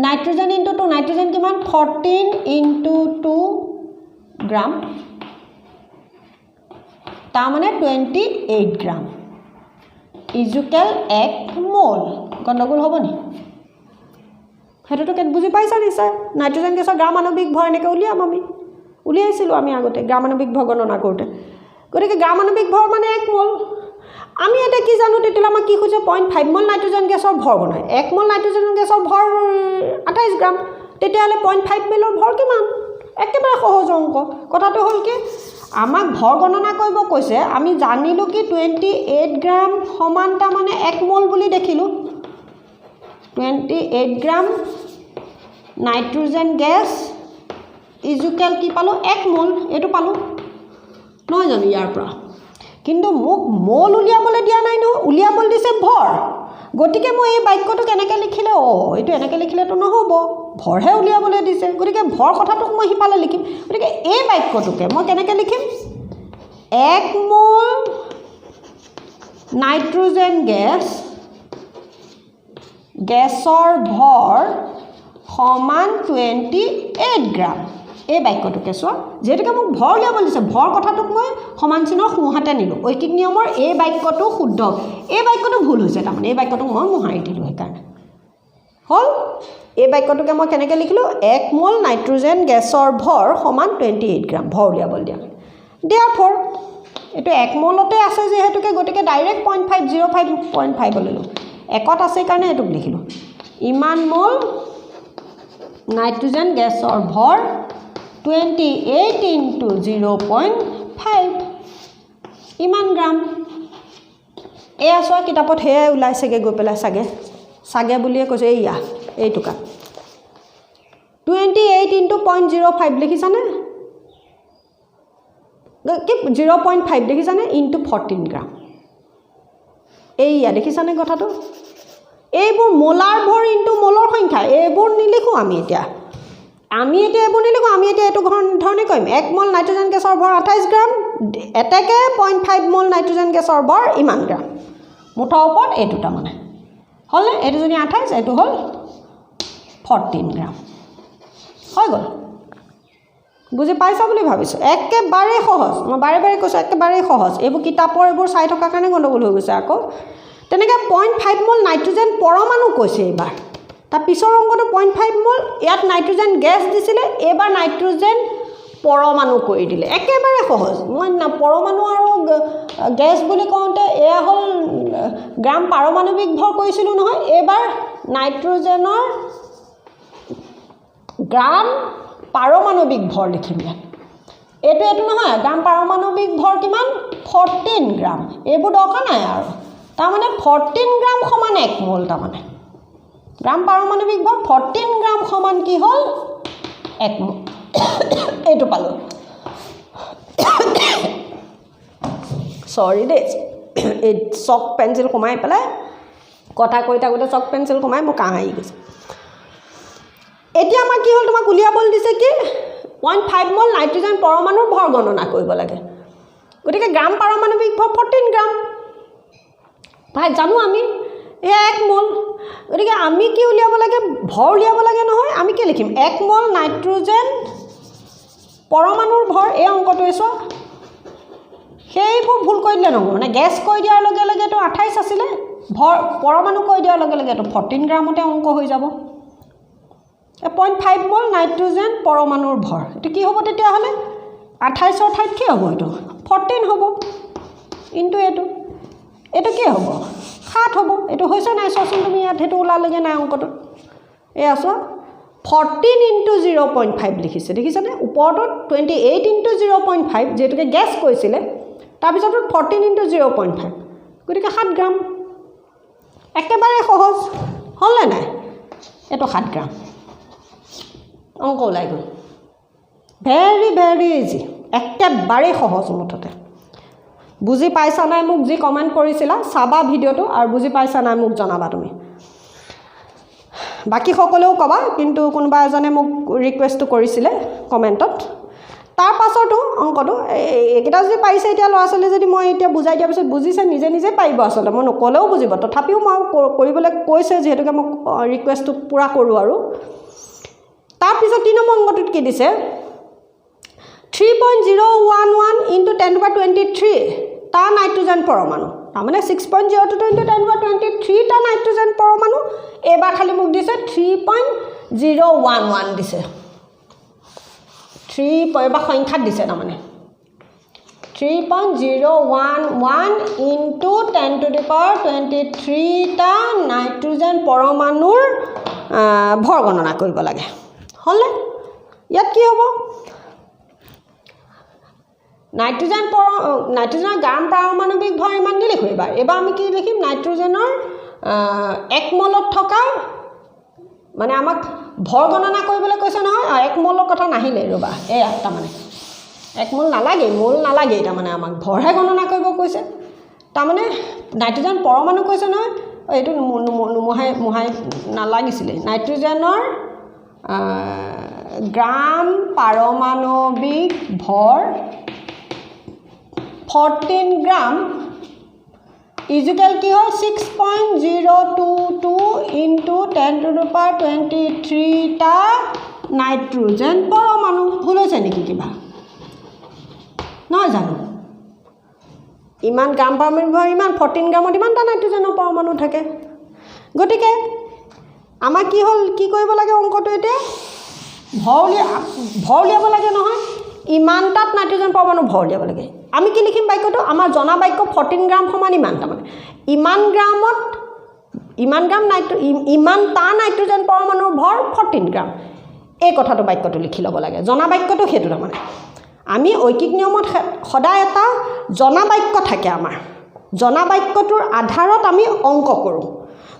নাইট্ৰজেন ইনটু 2 নাইট্ৰজেন কিমান 14 ইনটু 2 গ্ৰাম তাৰ মানে 28 গ্ৰাম ইজিক্যাল 1 মল গণ্ডগোল হ'ব নি সেইটোতো বুজি পাইছা নিশ্চয় নাইট্ৰজেন গেছৰ গ্ৰাম আণৱিক ভৰ এনেকৈ উলিয়াইছিলোঁ আমি আগতে গ্ৰাম আণৱিক ভৰ গণনা কৰোঁতে গতিকে গ্ৰাম আণৱিক ভৰ মানে 1 মল আমি এতিয়া কি জানো তেতিয়াহ'লে আমাক কি কৈছে 0.5 মল নাইট্ৰজেন গেছৰ ভৰ গণনা 1 মল নাইট্ৰজেন গেছৰ ভৰ 28 গ্ৰাম তেতিয়াহ'লে 0.5 মলৰ ভৰ কিমান একেবাৰে সহজ অংক কথাটো হ'ল কি আমাক ভৰ গণনা কৰিব কৈছে আমি জানিলোঁ কি 28 গ্ৰাম সমান তাৰমানে 1 মল বুলি দেখিলোঁ 28 গ্ৰাম নাইট্ৰজেন গেছ ইজিক্যাল কি পালোঁ 1 মল এইটো পালোঁ নহয় জানো ইয়াৰ পৰা কিন্তু মোক মল উলিয়াবলৈ দিয়া নাই নহয় উলিয়াবলৈ দিছে ভৰ গতিকে মই এই বাক্যটো কেনেকৈ লিখিলে এইটো এনেকৈ লিখিলেতো নহ'ব ভৰহে উলিয়াবলৈ দিছে গতিকে ভৰ কথাটোক মই সিফালে লিখিম গতিকে এই বাক্যটোকে মই কেনেকৈ লিখিম 1 মল নাইট্ৰজেন গেছৰ ভৰ সমান 28 গ্ৰাম এই বাক্যটোকে চোৱা যেহেতুকে মোক ভৰ উলিয়াবলৈ দিছে ভৰ কথাটোক মই সমান চিহ্নৰ সোঁহাতে নিলোঁ ঐকিক নিয়মৰ এই বাক্যটো শুদ্ধ এই বাক্যটো ভুল হৈছে তাৰমানে এই বাক্যটোক মই মোহাৰি দিলোঁ সেইকাৰণে হ'ল এই বাক্যটোকে মই কেনেকৈ লিখিলোঁ 1 মল নাইট্ৰজেন গেছৰ ভৰ সমান 28 গ্ৰাম ভৰ উলিয়াবলৈ দিয়া ফৰ এইটো 1 মলতে আছে যিহেতুকে গতিকে ডাইৰেক্ট 0.5 ল'লোঁ একত আছে কাৰণে এইটোক লিখিলোঁ ইমান মল নাইট্ৰজেন গেছৰ ভৰ 28 ইনটু 0.5 ইমান গ্ৰাম এয়া চোৱা কিতাপত সেয়াই ওলাইছেগৈ গৈ পেলাই চাগে বুলিয়ে কৈছে এইটোকা 28 ইনটু 0.05 লিখিছানে কি 0.5 দেখিছানে ইনটু 14 গ্ৰাম দেখিছানে কথাটো এইবোৰ মোলাৰ ভৰ ইনটু মোলৰ সংখ্যা এইবোৰ নিলিখোঁ আমি এতিয়া আমি এতিয়া এইবোৰ নিলিখোঁ, আমি এতিয়া এইটো ধৰণে কৰিম 1 মল নাইট্ৰজেন গেছৰ ভৰ 28 গ্ৰাম, এতেকে 0.5 মল নাইট্ৰজেন গেছৰ ভৰ ইমান গ্ৰাম, মুঠৰ ওপৰত এই দুটা মানে হ'লনে? এইটো যদি 28, এইটো হ'ল 14 গ্ৰাম, হৈ গ'ল। বুজি পাইছা বুলি ভাবিছোঁ, একেবাৰে সহজ, মই বাৰে বাৰে কৈছোঁ একেবাৰে সহজ। এইবোৰ কিতাপৰ এইবোৰ চাই থকাৰ কাৰণে গণ্ডগোল হৈ গৈছে আকৌ। তেনেকৈ 0.5 মল নাইট্ৰজেন পৰমাণু কৈছে এইবাৰ, তাৰ পিছৰ অংকটো 0.5 মল, ইয়াত নাইট্ৰজেন গেছ দিছিলে, এইবাৰ নাইট্ৰজেন পৰমাণু কৰি দিলে, একেবাৰে সহজ। মই পৰমাণু আৰু গেছ বুলি কওঁতে এয়া হ'ল গ্ৰাম পাৰমাণৱিক ভৰ কৰিছিলোঁ নহয়, এইবাৰ নাইট্ৰজেনৰ গ্ৰাম পাৰমাণৱিক ভৰ লিখিম ইয়াত। এইটো নহয়, গ্ৰাম পাৰমাণৱিক ভৰ কিমান? 14 গ্ৰাম। এইবোৰ দৰকাৰ নাই আৰু, তাৰমানে 14 গ্ৰাম সমান 1 মল, তাৰমানে গ্ৰাম পাৰমাণৱিক ভৰ 14 গ্ৰাম সমান কি হ'ল? 1 মল। এইটো পালোঁ, চৰি দেই, এই চক পেঞ্চিল সোমাই পেলাই কথা কৈ থাকোঁতে চক পেঞ্চিল সোমাই মোৰ কাহ আহি গৈছে। এতিয়া আমাৰ কি হ'ল, তোমাক উলিয়াবলৈ দিছে কি 0.5 মল নাইট্ৰজেন পৰমাণুৰ ভৰ গণনা কৰিব লাগে। গতিকে গ্ৰাম পাৰমাণৱিক ভৰ 14 গ্ৰাম, ভাই জানো আমি এই 1 মল। গতিকে আমি কি উলিয়াব লাগে? ভৰ উলিয়াব লাগে নহয়। আমি কি লিখিম? 1 মল নাইট্ৰজেন পৰমাণুৰ ভৰ, এই অংকটোৱে চোৱা, সেইবোৰ ভুল কৰি দিলে নহ'ব। মানে গেছ কৈ দিয়াৰ লগে লগেতো 28 আছিলে, ভৰ পৰমাণু কৈ দিয়াৰ লগে লগেতো 14 গ্ৰামতে অংক হৈ যাব। 0.5 মল নাইট্ৰজেন পৰমাণুৰ ভৰ, এইটো কি হ'ব তেতিয়াহ'লে? 28ৰ ঠাইত কি হ'ব? এইটো 14 হ'ব, ইনটু এইটো কি হ'ব? 7 হ'ব। এইটো হৈছে নাই চোৱাচোন তুমি, ইয়াত সেইটো ওলালেগে নাই অংকটো। এয়া চোৱা, 14 ইনটু 0.5 লিখিছে, দেখিছেনে? ওপৰটোত 28 ইনটু 0.5, যিহেতুকে গেছ কৈছিলে, তাৰপিছতো 14 ইনটু 0.5, গতিকে 7 গ্ৰাম। একেবাৰে সহজ, হ'লনে নাই? এইটো 7 গ্ৰাম, অংক ওলাই গ'ল। ভেৰি ভেৰি ইজি, একেবাৰে সহজ মুঠতে। বুজি পাইছা নাই মোক যি কমেণ্ট কৰিছিলা, চাবা ভিডিঅ'টো আৰু বুজি পাইছা নাই মোক জনাবা তুমি। বাকী সকলেও ক'বা, কিন্তু কোনোবা এজনে মোক ৰিকুৱেষ্টটো কৰিছিলে কমেণ্টত। তাৰ পাছতো অংকটো এইকেইটা যদি পাৰিছে, এতিয়া ল'ৰা ছোৱালী যদি মই এতিয়া বুজাই দিয়াৰ পিছত বুজিছে, নিজে নিজে পাৰিব আচলতে, মই নক'লেও বুজিব। তথাপিও মই কৰিবলৈ কৈছে যিহেতুকে মোক ৰিকুৱেষ্টটো পূৰা কৰোঁ আৰু। তাৰপিছত 3 নম্বৰ অংকটোত কি দিছে? 3.011 ইনটু 10⁻23 টা নাইট্ৰজেন পৰমাণু, তাৰমানে 6.02 ইনটু 10⁻23 টা নাইট্ৰজেন পৰমাণু। এইবাৰ খালি মোক দিছে 3.011 দিছে, 3 এইবাৰ সংখ্যাত দিছে, তাৰমানে 3.011 ইনটু 10⁻23 টা নাইট্ৰজেন পৰমাণুৰ ভৰ গণনা কৰিব লাগে, হ'লনে? ইয়াত কি হ'ব? নাইট্ৰজেনৰ গ্ৰাম পাৰমাণৱিক ভৰ ইমান নিলিখোঁ। এইবাৰ আমি কি লিখিম? নাইট্ৰজেনৰ 1 মলত থকা, মানে আমাক ভৰ গণনা কৰিবলৈ কৈছে নহয়, 1 মলৰ কথা নাহিলে, ৰ'বা, এয়া তাৰমানে 1 মল নালাগেই, মল নালাগেই, তাৰমানে আমাক ভৰহে গণনা কৰিব কৈছে। তাৰমানে নাইট্ৰজেন পৰমাণু কৈছে নহয়, এইটো মোহাই নালাগিছিলে। নাইট্ৰজেনৰ গ্ৰাম পাৰমাণৱিক ভৰ 14 গ্ৰাম ইজুকেল কি হয়? 6.022 ইনটু 10⁻23 টা নাইট্ৰজেন পৰমাণু। ভুল হৈছে নেকি কিবা? নহয় জানো? ইমান গ্ৰাম পাৰমাণৱিক ভৰ, ইমান 14 গ্ৰামত ইমানটা নাইট্ৰজেনৰ পৰমাণু থাকে। গতিকে আমাৰ কি হ'ল? কি কৰিব লাগে অংকটো এতিয়া? ভৰ উলিয়াব লাগে নহয়, ইমানটাত নাইট্ৰজেন পৰমাণু ভৰ উলিয়াব লাগে। আমি কি লিখিম বাক্যটো? আমাৰ জনা বাক্য 14 গ্ৰাম সমান ইমান, তাৰমানে ইমান টা নাইট্ৰজেন পৰমাণুৰ ভৰ 14 গ্ৰাম, এই কথাটো বাক্যটো লিখি ল'ব লাগে। জনা বাক্যটো সেইটো, তাৰমানে আমি ঐকিক নিয়মত সদায় এটা জনা বাক্য থাকে আমাৰ, জনা বাক্যটোৰ আধাৰত আমি অংক কৰোঁ।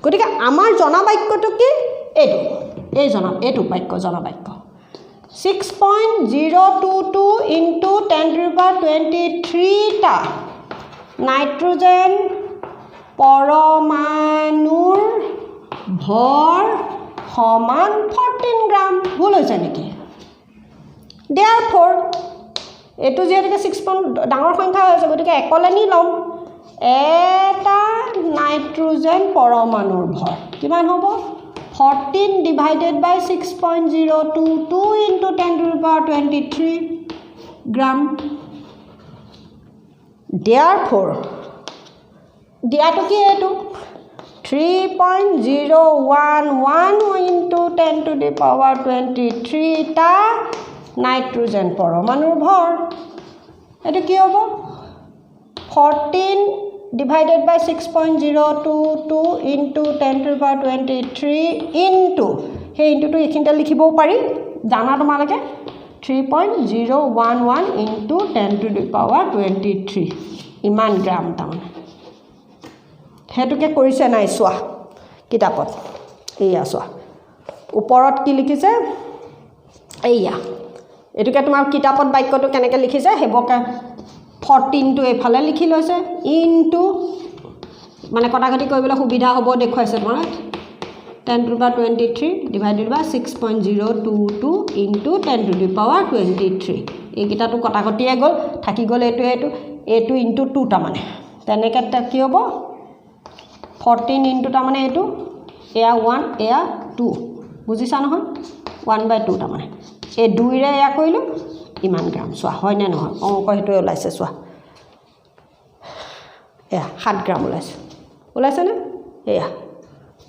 গতিকে আমাৰ জনা বাক্যটো কি? এইটো বাক্য জনা বাক্য 6.022 ইনটু 10⁻23 টা নাইট্ৰজেন পৰমাণুৰ ভৰ সমান 14 গ্ৰাম। ভুল হৈছে নেকি? therefore এইটো যেহেতুকে 6 পইণ্ট ডাঙৰ সংখ্যা হৈছে গতিকে একলে নি ল'ম এটা নাইট্ৰোজেন পৰমাণুৰ ভৰ কিমান হ'ব 14 divided by 6.022 into 10 to the power 23 gram therefore দিয়াটো কি এইটো 3.011 into 10 to the power 23 টা নাইট্ৰোজেন পৰমাণুৰ ভৰ এটো কি হ'ব 14 divided by 6.022 into 10 to the power 23 into hey into to এখিনটা লিখিবও পাৰি জানা তোমালকে 3.011 into 10 to the power 23 ইমান গ্ৰাম তামান হেতুকে কৰিছে নাই সোৱা কিতাপত এইয়া সোৱা ওপৰত কি লিখিছে এইয়া এটুকে তোমাৰ কিতাপত বাক্যটো কেনেকৈ লিখিছে হেবকা 14 টো এফালে লিখি লৈছে ইনটু মানে কটাকটি কৰিবলৈ সুবিধা হ'ব দেখুৱাইছে তোমাৰ 10 to the power 23 divided by 6.022 into 10 to the power 23 এই কিটাটো কটাকটিয়ে গল থাকি গল এটো ইনটু 2 টা মানে তেনেকৈ কি হ'ব 14 into টা মানে এটো এয়া 1 এয়া 2 বুজিছা নহয় 1/2 টা মানে এই 2 ৰে এয়া কইলো ইমান গ্ৰাম সোৱা হয় না নহয় অংক হেটো ওলাইছে সোৱা এয়া 7 গ্ৰাম ওলাইছে না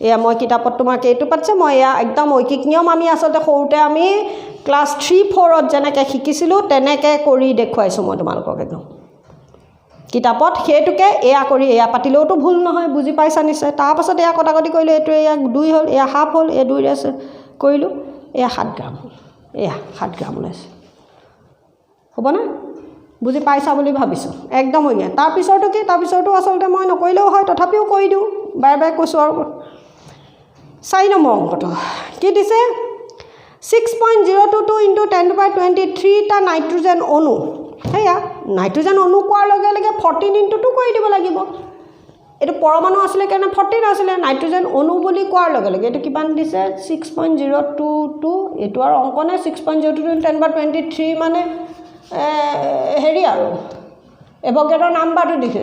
এয়া মই কিতাপত তোমাক এইটো পাচ্ছে মই এয়া একদম ঐকিক নিয়ম আমি আসলে সৰুতে আমি ক্লাস 3-4 ত যেনেকৈ শিকিছিলো তেনেকৈ কৰি দেখুৱাইছো মই তোমালোকক একদম কিতাপত হেতুকে এয়া কৰি এয়া পাতিলেওটো ভুল নহয় বুজি পাইছা নিশ্চয় তাৰ পাছত এয়া কটাকটি কৰিলে এটো এয়া 2 হল এয়া হাফ হল এ 2 ৰে কৰিলো এয়া 7 গ্ৰাম এয়া 7 গ্ৰাম ওলাইছে হ'ব না বুজি পাইছা বুলি ভাবিছো একদম হৈ গয়া তাৰ পিছৰটো কি তাৰ পিছৰটো আসলতে মই নকইলেও হয় তথাপিও কৈ দিও বাই বাই কৈছো আৰু 4 নম্বৰ অংকটো কি দিছে 6.022 into 10 to the power 23 টা নাইট্ৰোজেন অণু হেয়া নাইট্ৰোজেন অণু কোৱাৰ লগে লগে 14 into 2 কৰি দিব লাগিব এটো পৰমাণু আসলে কেনে 14 আসলে নাইট্ৰোজেন অণু বুলি কোৱাৰ লগে লগে এটো কিমান দিছে 6.022 এটো আৰু অংক নাই 6.022 10 to the power 23 মানে হেৰি আৰু এভোগাড্ৰ নাম্বাৰটো দিছে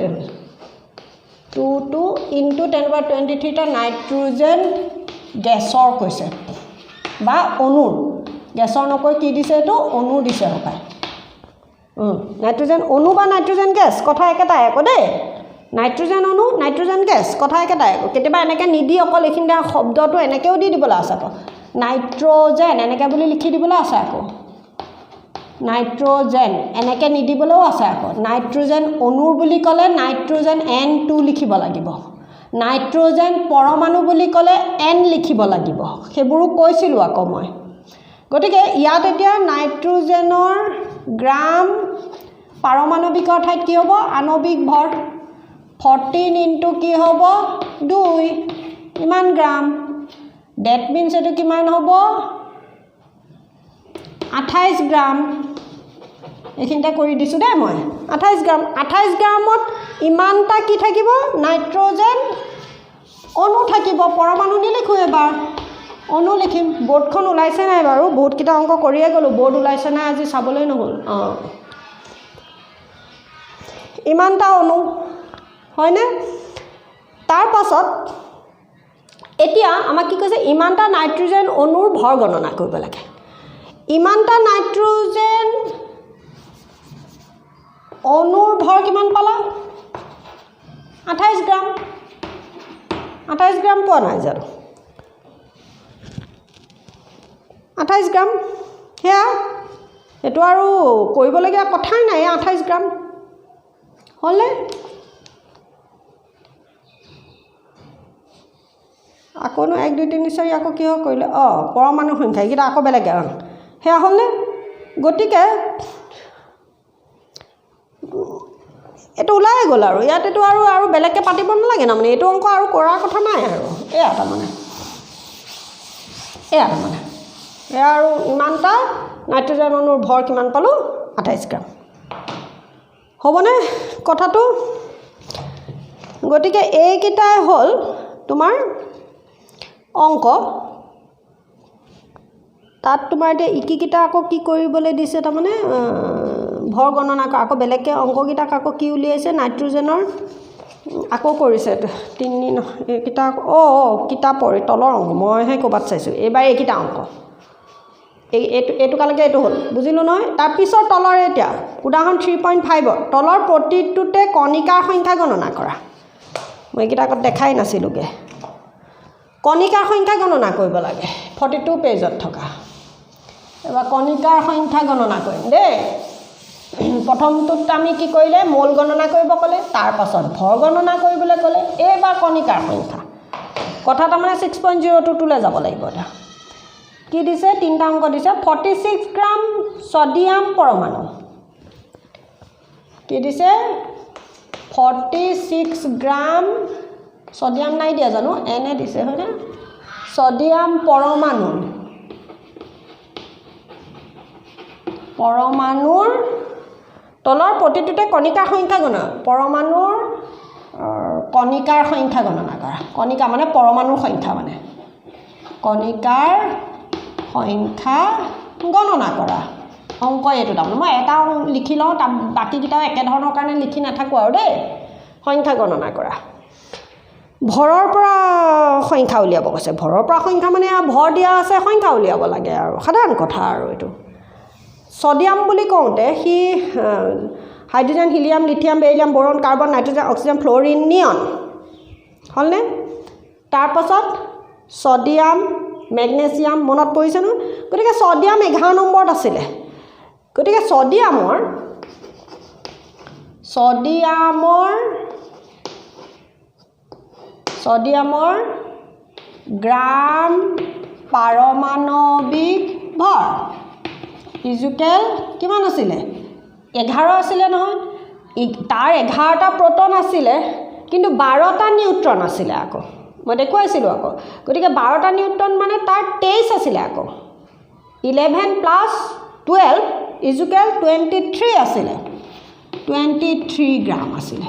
22 into 10 to the power 23 টা নাইট্ৰোজেন গেছৰ কৈছে বা অণুৰ গেছৰ নকৈ কি দিছে এটো অণু দিছে হপাই নাইট্ৰোজেন অণু বা নাইট্ৰোজেন গেছ কথা একেটাই আকৌ দেই নাইট্ৰোজেন অণু নাইট্ৰোজেন গেছ কথা একেটাই আকৌ কেতিয়াবা এনেকৈ নিদি অকল এইখিনিতে শব্দটো এনেকৈও দি দিবলৈ আছে আকৌ নাইট্ৰোজেন এনেকৈ বুলি লিখি দিবলৈ আছে আকৌ নাইট্ৰোজেন এনেকৈ নিদিবলৈও আছে আকৌ নাইট্ৰোজেন অণুৰ বুলি ক'লে নাইট্ৰোজেন N2 লিখিব লাগিব নাইট্ৰোজেন পৰমাণু বুলি ক'লে N লিখিব লাগিব সেইবোৰো কৈছিলো আকৌ মই গতিকে ইয়াত এতিয়া নাইট্ৰোজেনৰ গ্ৰাম পাৰমাণবিকৰ ঠাইত কি হ'ব আণবিক ভৰ 14 into কি হ'ব 2 ইমান গ্ৰাম দ্যাট মিন্স এটো কিমান হ'ব 28 গ্ৰাম এখিনটা কৰি দিছো দে মই 28 গ্ৰামত ইমানটা কি থাকিব নাইট্ৰোজেন অণু থাকিব পৰমাণু নিলিখো এবাৰ অণু লিখিম বোৰ্ডখন ওলাইছে নাই বাৰু বহুত কিটা অংক কৰিয়ে গলো বোৰ্ড ওলাইছে নাই আজি চাবলৈ নহল ইমানটা অণু হয়নে তাৰ পাছত এতিয়া আমাক কি কৈছে ইমানটা নাইট্ৰোজেন অণুৰ ভৰ গণনা কৰিব লাগে ইমানটা নাইট্ৰোজেন অণুৰ ভৰ কিমান পালা 28 গ্ৰাম 28 গ্ৰাম পোৱা নাই জানো 28 গ্ৰাম হেয়া এটো আৰু কৰিবলগীয়া কথাই নাই 28 গ্ৰাম হলে আকৌ 1 2 3 4 আকৌ কি কৰিলে পৰমাণু সংখ্যা কিটা আকৌ বেলেগ হেয়া হলে গতিকে এটো ওলাই গল আৰু ইয়াত এটো আৰু বেলেগকে পাতিব নালাগে না মানে এটো অংক আৰু কৰাৰ কথা নাই আৰু এয়া তাৰমানে এয়া আৰু ইমানটা নাইট্ৰোজেন অণুৰ ভৰ কিমান পালো 28 গ্ৰাম হ'বনে কথাটো গতিকে এইকেইটাই হ'ল তোমাৰ অংক তাত তোমাৰ এতিয়া ইকিকিটা আকৌ কি কৰিবলৈ দিছে তাৰমানে ভৰ গণনা আকৌ বেলেগকৈ অংককেইটাক আকৌ কি উলিয়াইছে নাইট্ৰজেনৰ আকৌ কৰিছে তিনি এইকেইটা কিতাপৰ তলৰ অংক মইহে ক'ৰবাত চাইছোঁ এইবাৰ এইকেইটা অংক এইটোকালৈকে এইটো হ'ল বুজিলোঁ নহয় তাৰপিছত তলৰ এতিয়া উদাহৰণ 3.5 তলৰ প্ৰতিটোতে কণিকাৰ সংখ্যা গণনা কৰা মই এইকেইটা আগত দেখাই নাছিলোঁগৈ কণিকাৰ সংখ্যা গণনা কৰিব লাগে 42 পেজত থকা এবাৰ কণিকাৰ সংখ্যা গণনা কৰিম দেই প্ৰথমটোত আমি কি কৰিলে মোল গণনা কৰিব ক'লে তাৰপাছত ভৰ গণনা কৰিবলৈ ক'লে এইবাৰ কণিকাৰ সংখ্যা কথা তাৰমানে 6.02 লৈ যাব লাগিব এটা কি দিছে তিনিটা অংক দিছে 46 গ্ৰাম ছডিয়াম পৰমাণু কি দিছে 46 গ্ৰাম ছডিয়াম নাই দিয়া জানো এনে দিছে হয়নে ছডিয়াম পৰমাণুৰ তলৰ প্ৰতিটোতে কণিকাৰ সংখ্যা গণনা পৰমাণুৰ কণিকাৰ সংখ্যা গণনা কৰা কণিকা মানে পৰমাণুৰ সংখ্যা মানে কণিকাৰ সংখ্যা গণনা কৰা অংক এইটো তাৰমানে মই এটা লিখি লওঁ তাৰ বাকীকেইটাও একেধৰণৰ কাৰণে লিখি নাথাকোঁ আৰু দেই সংখ্যা গণনা কৰা ভৰৰ পৰা সংখ্যা উলিয়াব কৈছে ভৰৰ পৰা সংখ্যা মানে ভৰ দিয়া আছে সংখ্যা উলিয়াব লাগে আৰু সাধাৰণ কথা আৰু এইটো ছডিয়াম বুলি কওঁতে সি hydrogen helium lithium beryllium boron carbon nitrogen oxygen fluorine neon হ'লনে তাৰপাছত ছডিয়াম মেগনেছিয়াম মনত পৰিছে নহয় গতিকে ছডিয়াম 11 নম্বৰত আছিলে গতিকে ছডিয়ামৰ গ্ৰাম পাৰমাণৱিক ভৰ ইজুকেল কিমান আছিলে 11 আছিলে নহয় তাৰ 11টা প্ৰটন আছিলে কিন্তু 12টা নিউট্ৰন আছিলে আকৌ মই দেখুৱাইছিলোঁ আকৌ গতিকে 12টা নিউট্ৰন মানে তাৰ 23 আছিলে আকৌ 11 প্লাছ 12 ইজুকেল 23 আছিলে 23 গ্ৰাম আছিলে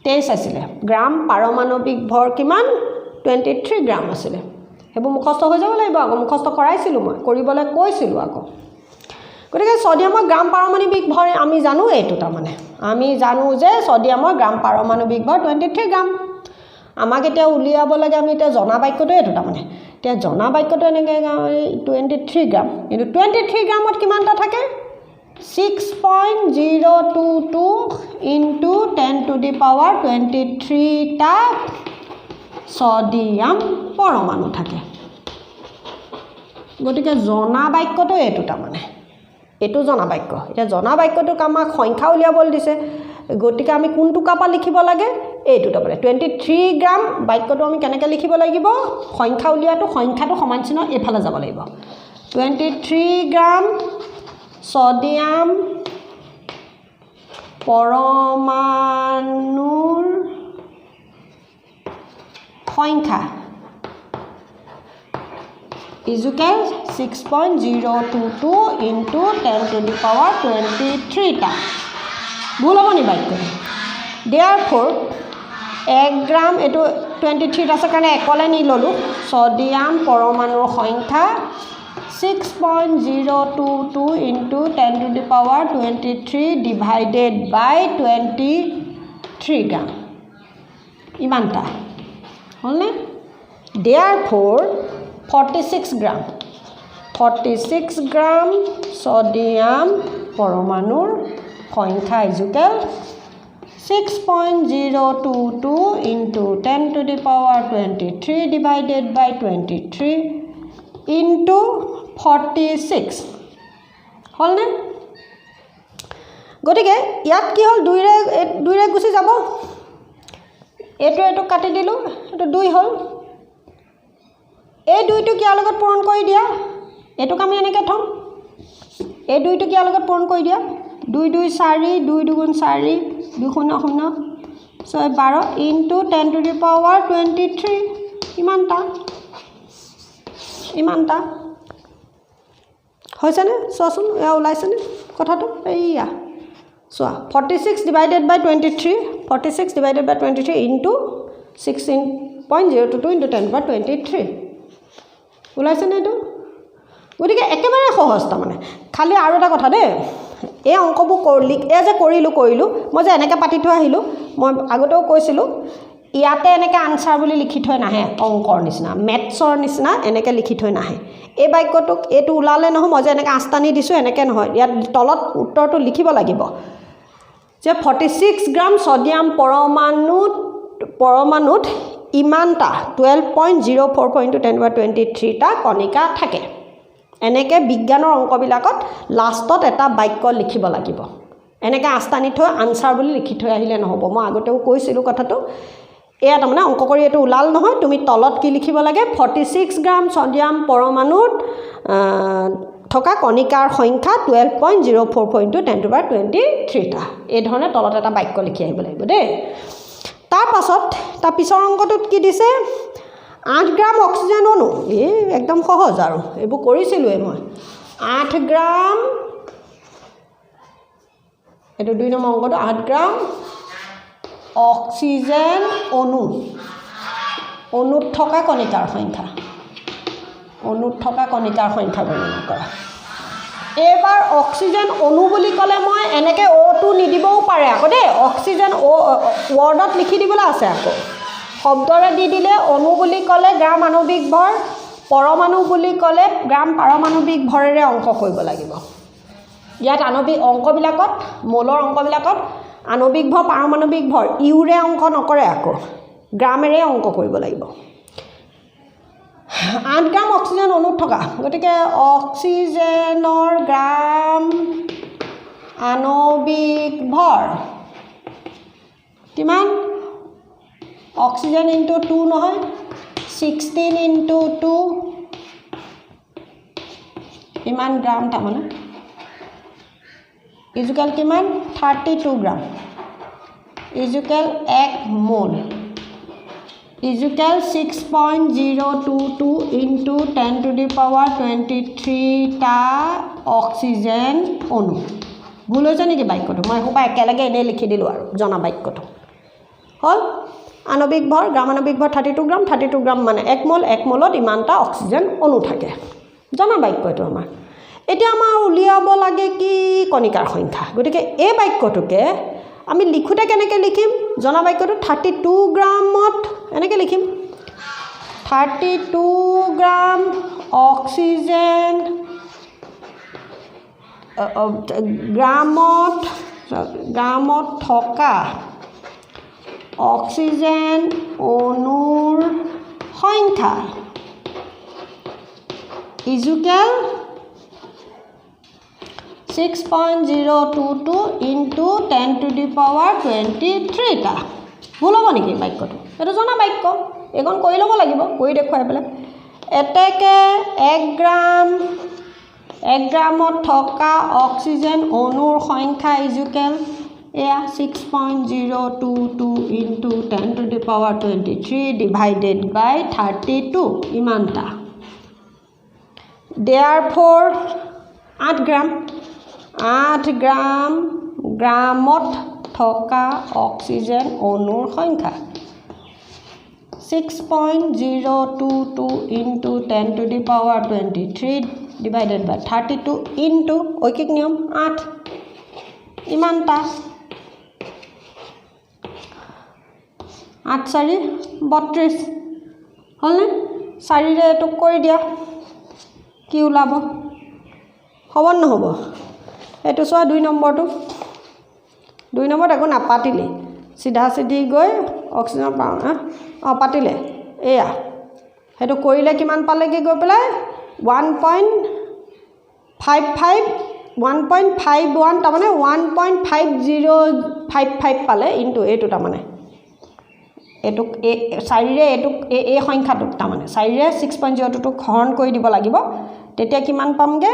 23 আছিলে গ্ৰাম পাৰমাণৱিক ভৰ কিমান 23 গ্ৰাম আছিলে সেইবোৰ মুখস্থ হৈ যাব লাগিব আকৌ মুখস্থ কৰাইছিলোঁ মই কৰিবলৈ কৈছিলোঁ আকৌ গতিকে ছডিয়ামৰ গ্ৰাম পাৰমাণৱিক ভৰ আমি জানো এইটো তাৰমানে আমি জানো যে ছডিয়ামৰ গ্ৰাম পাৰমাণৱিক ভৰ 23 গ্ৰাম আমাক এতিয়া উলিয়াব লাগে আমি এতিয়া জনা বাক্যটো এইটো তাৰমানে এতিয়া জনা বাক্যটো এনেকৈ 23 গ্ৰাম কিন্তু 23 গ্ৰামত কিমানটা থাকে 6.022 ইনটু 10 টু দি পাৱাৰ 23টা ছডিয়াম পৰমাণু থাকে গতিকে জনা বাক্যটো এইটো তাৰমানে এইটো জনা বাক্য এতিয়া জনা বাক্যটোক আমাক সংখ্যা উলিয়াবলৈ দিছে গতিকে আমি কোনটো কাপা লিখিব লাগে এইটো তাৰমানে 23 গ্ৰাম বাক্যটো আমি কেনেকৈ লিখিব লাগিব সংখ্যা উলিয়াটো সংখ্যাটো সমান চিহ্ন এইফালে যাব লাগিব 23 গ্ৰাম ছডিয়াম পৰমাণুৰ সংখ্যা equal 6.022 into 10 to the power 23টা ভুল হ'ব নি বাক্যটো দেয়াৰফৰ 1 গ্ৰাম এইটো 23 আছে কাৰণে একলে নি ল'লোঁ ছডিয়াম পৰমাণুৰ সংখ্যা 6.022 into 10 to the power 23 divided by 23 গ্ৰাম ইমানটা হ'লনে দেয়াৰফৰ 46 গ্ৰাম ছডিয়াম পৰমাণুৰ সংখ্যা equal 6.022 into 10 to the power 23 divided by 23 into 46 হ'লনে গতিকে ইয়াত কি হ'ল দুইৰে গুচি যাব এইটো কাটি দিলোঁ এইটো 2 হ'ল এই 2টোক ইয়াৰ লগত পূৰণ কৰি দিয়া এইটোক আমি এনেকৈ থ'ম এই 2টোক ইয়াৰ লগত পূৰণ কৰি দিয়া 2 2 4 2 2 4 2 0 0 6 12 ইনটু 10 টু দি পাৱাৰ 23 ইমানটা হৈছেনে চোৱাচোন এয়া ওলাইছেনে কথাটো এইয়া চোৱা 46 divided by 23 46 divided by 23 into 16.022 into 10 বাই 23 ওলাইছেনে এইটো গতিকে একেবাৰে সহজ তাৰমানে খালি আৰু এটা কথা দেই এই অংকবোৰ কৰিলোঁ মই যে এনেকৈ পাতি থৈ আহিলোঁ মই আগতেও কৈছিলোঁ ইয়াতে এনেকৈ আনচাৰ বুলি লিখি থৈ নাহে অংকৰ নিচিনা মেথছৰ নিচিনা এনেকৈ লিখি থৈ নাহে এই বাক্যটোক এইটো ওলালে নহয় মই যে এনেকৈ আঁচটানি দিছোঁ এনেকৈ নহয় ইয়াত তলত উত্তৰটো লিখিব লাগিব যে 46 গ্ৰাম ছডিয়াম পৰমাণুত ইমানটা 12.04 × 10⁻23টা কণিকা থাকে এনেকৈ বিজ্ঞানৰ অংকবিলাকত লাষ্টত এটা বাক্য লিখিব লাগিব এনেকৈ আঁচটানি থৈ আনচাৰ বুলি লিখি থৈ আহিলে নহ'ব মই আগতেও কৈছিলোঁ কথাটো এয়া তাৰমানে অংক কৰি এইটো ওলাল নহয় তুমি তলত কি লিখিব লাগে 46 গ্ৰাম ছডিয়াম পৰমাণুত থকা কণিকাৰ সংখ্যা 12.04 × 10⁻23টা এই ধৰণে তলত এটা বাক্য লিখি আহিব লাগিব দেই তাৰ পিছৰ অংকটোত কি দিছে 8 গ্ৰাম অক্সিজেন অণু এই একদম সহজ আৰু এইবোৰ কৰিছিলোঁৱেই মই 8 গ্ৰাম এইটো 2 নম্বৰ অংকটো 8 গ্ৰাম অক্সিজেন অণুত থকা কণিকাৰ সংখ্যা গণনা কৰা এইবাৰ অক্সিজেন অণু বুলি ক'লে মই এনেকৈ O2 নিদিবও পাৰে আকৌ দেই অক্সিজেন ৱৰ্ডত লিখি দিবলৈ আছে আকৌ শব্দৰে দি দিলে অণু বুলি ক'লে গ্ৰাম আণৱিক ভৰ পৰমাণু বুলি ক'লে গ্ৰাম পাৰমাণৱিক ভৰেৰে অংক কৰিব লাগিব ইয়াত আণৱিক অংকবিলাকত মোলৰ অংকবিলাকত আণৱিক ভৰ পাৰমাণৱিক ভৰ ইউৰে অংক নকৰে আকৌ গ্ৰামেৰে অংক কৰিব লাগিব 8 গ্ৰাম অক্সিজেন অণুত থকা গতিকে অক্সিজেনৰ গ্ৰাম আণৱিক ভৰ কিমান অক্সিজেন ইনটু 2 নহয় 16 ইনটু 2 ইমান গ্ৰাম তাৰমানে ইজুকেল কিমান 32 গ্ৰাম ইজুকেল 1 মোল ইজুকেল 6.022 ইনটু 10⁻23টা অক্সিজেন অণু ভুল হৈছে নেকি বাক্যটো মই এসোপা একেলগে এনেই লিখি দিলোঁ আৰু জনা বাক্যটো হ'ল আণৱিক ভৰ গ্ৰাম আণৱিক ভৰ 32 গ্ৰাম মানে 1 মোলত ইমানটা অক্সিজেন অণু থাকে জনা বাক্য এইটো আমাৰ এতিয়া আমাৰ উলিয়াব লাগে কি কণিকাৰ সংখ্যা গতিকে এই বাক্যটোকে আমি লিখোঁতে কেনেকৈ লিখিম জনা বাক্যটো 32 গ্ৰামত এনেকৈ লিখিম 32 গ্ৰাম অক্সিজেন গ্ৰামত থকা অক্সিজেন অণুৰ সংখ্যা ইজুকেল 6.022 ইনটু 10⁻23টা ভুল হ'ব নেকি বাক্যটো এইটো জনা বাক্য এইখন কৰি ল'ব লাগিব কৰি দেখুৱাই পেলাই এতেকে 1 গ্ৰামত থকা অক্সিজেন অণুৰ সংখ্যা ইজুকেল এয়া 6.022 ইনটু 10⁻23 ডিভাইডেড বাই 32 ইমানটা দেয়াৰফৰ 8 গ্ৰামত থকা অক্সিজেন অণুৰ সংখ্যা 6.022 ইনটু 10⁻23 ডিভাইডেড বাই 32 ইনটু ঐকিক নিয়ম 8 ইমানটা 8 4 32 হ'লনে 4ৰে এইটোক কৰি দিয়া কি ওলাব হ'ব নহ'ব এইটো চোৱা 2 নম্বৰটো 2 নম্বৰত একো নাপাতিলে চিধা চিধি গৈ অক্সিজেন পাওঁ পাতিলে এয়া সেইটো কৰিলে কিমান পালেগৈ গৈ পেলাই 1.51 তাৰমানে 1.5055 পালে ইনটু এইটো তাৰমানে এইটোক 4ৰে এইটোক এই সংখ্যাটোক তাৰমানে 4ৰে 6.022 হৰণ কৰি দিব লাগিব তেতিয়া কিমান পামগে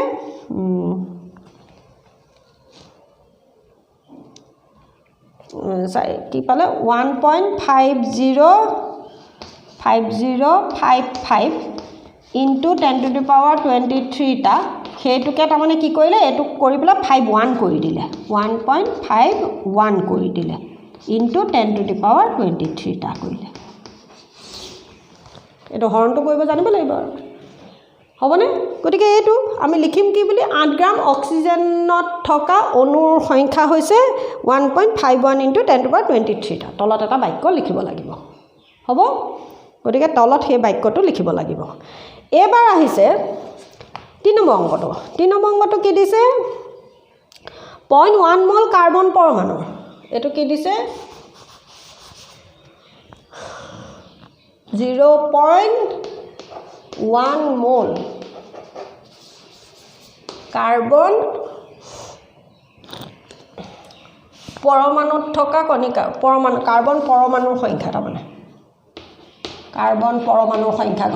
কি পালে 1.5055 ইনটু 10⁻23টা সেইটোকে তাৰমানে কি কৰিলে এইটোক কৰি পেলাই 51 কৰি দিলে 1.51 কৰি দিলে ইনটু 10⁻23টা কৰিলে এইটো হৰণটো কৰিব জানিব লাগিব আৰু হ'বনে গতিকে এইটো আমি লিখিম কি বুলি 8 গ্ৰাম অক্সিজেনত থকা অণুৰ সংখ্যা হৈছে 1.51 × 10⁻23 টা তলত এটা বাক্য লিখিব লাগিব হ'ব গতিকে তলত সেই বাক্যটো লিখিব লাগিব এবাৰ আহিছে 3 নম্বৰ অংকটো 3 নম্বৰ অংকটো কি দিছে 0.1 মোল কাৰ্বন পৰমাণু এটো কি দিছে 0.1 মোল কাৰ্বন পৰমাণুত থকা কণিকা পৰমাণু কাৰ্বন পৰমাণুৰ সংখ্যা তাৰমানে কাৰ্বন পৰমাণুৰ সংখ্যা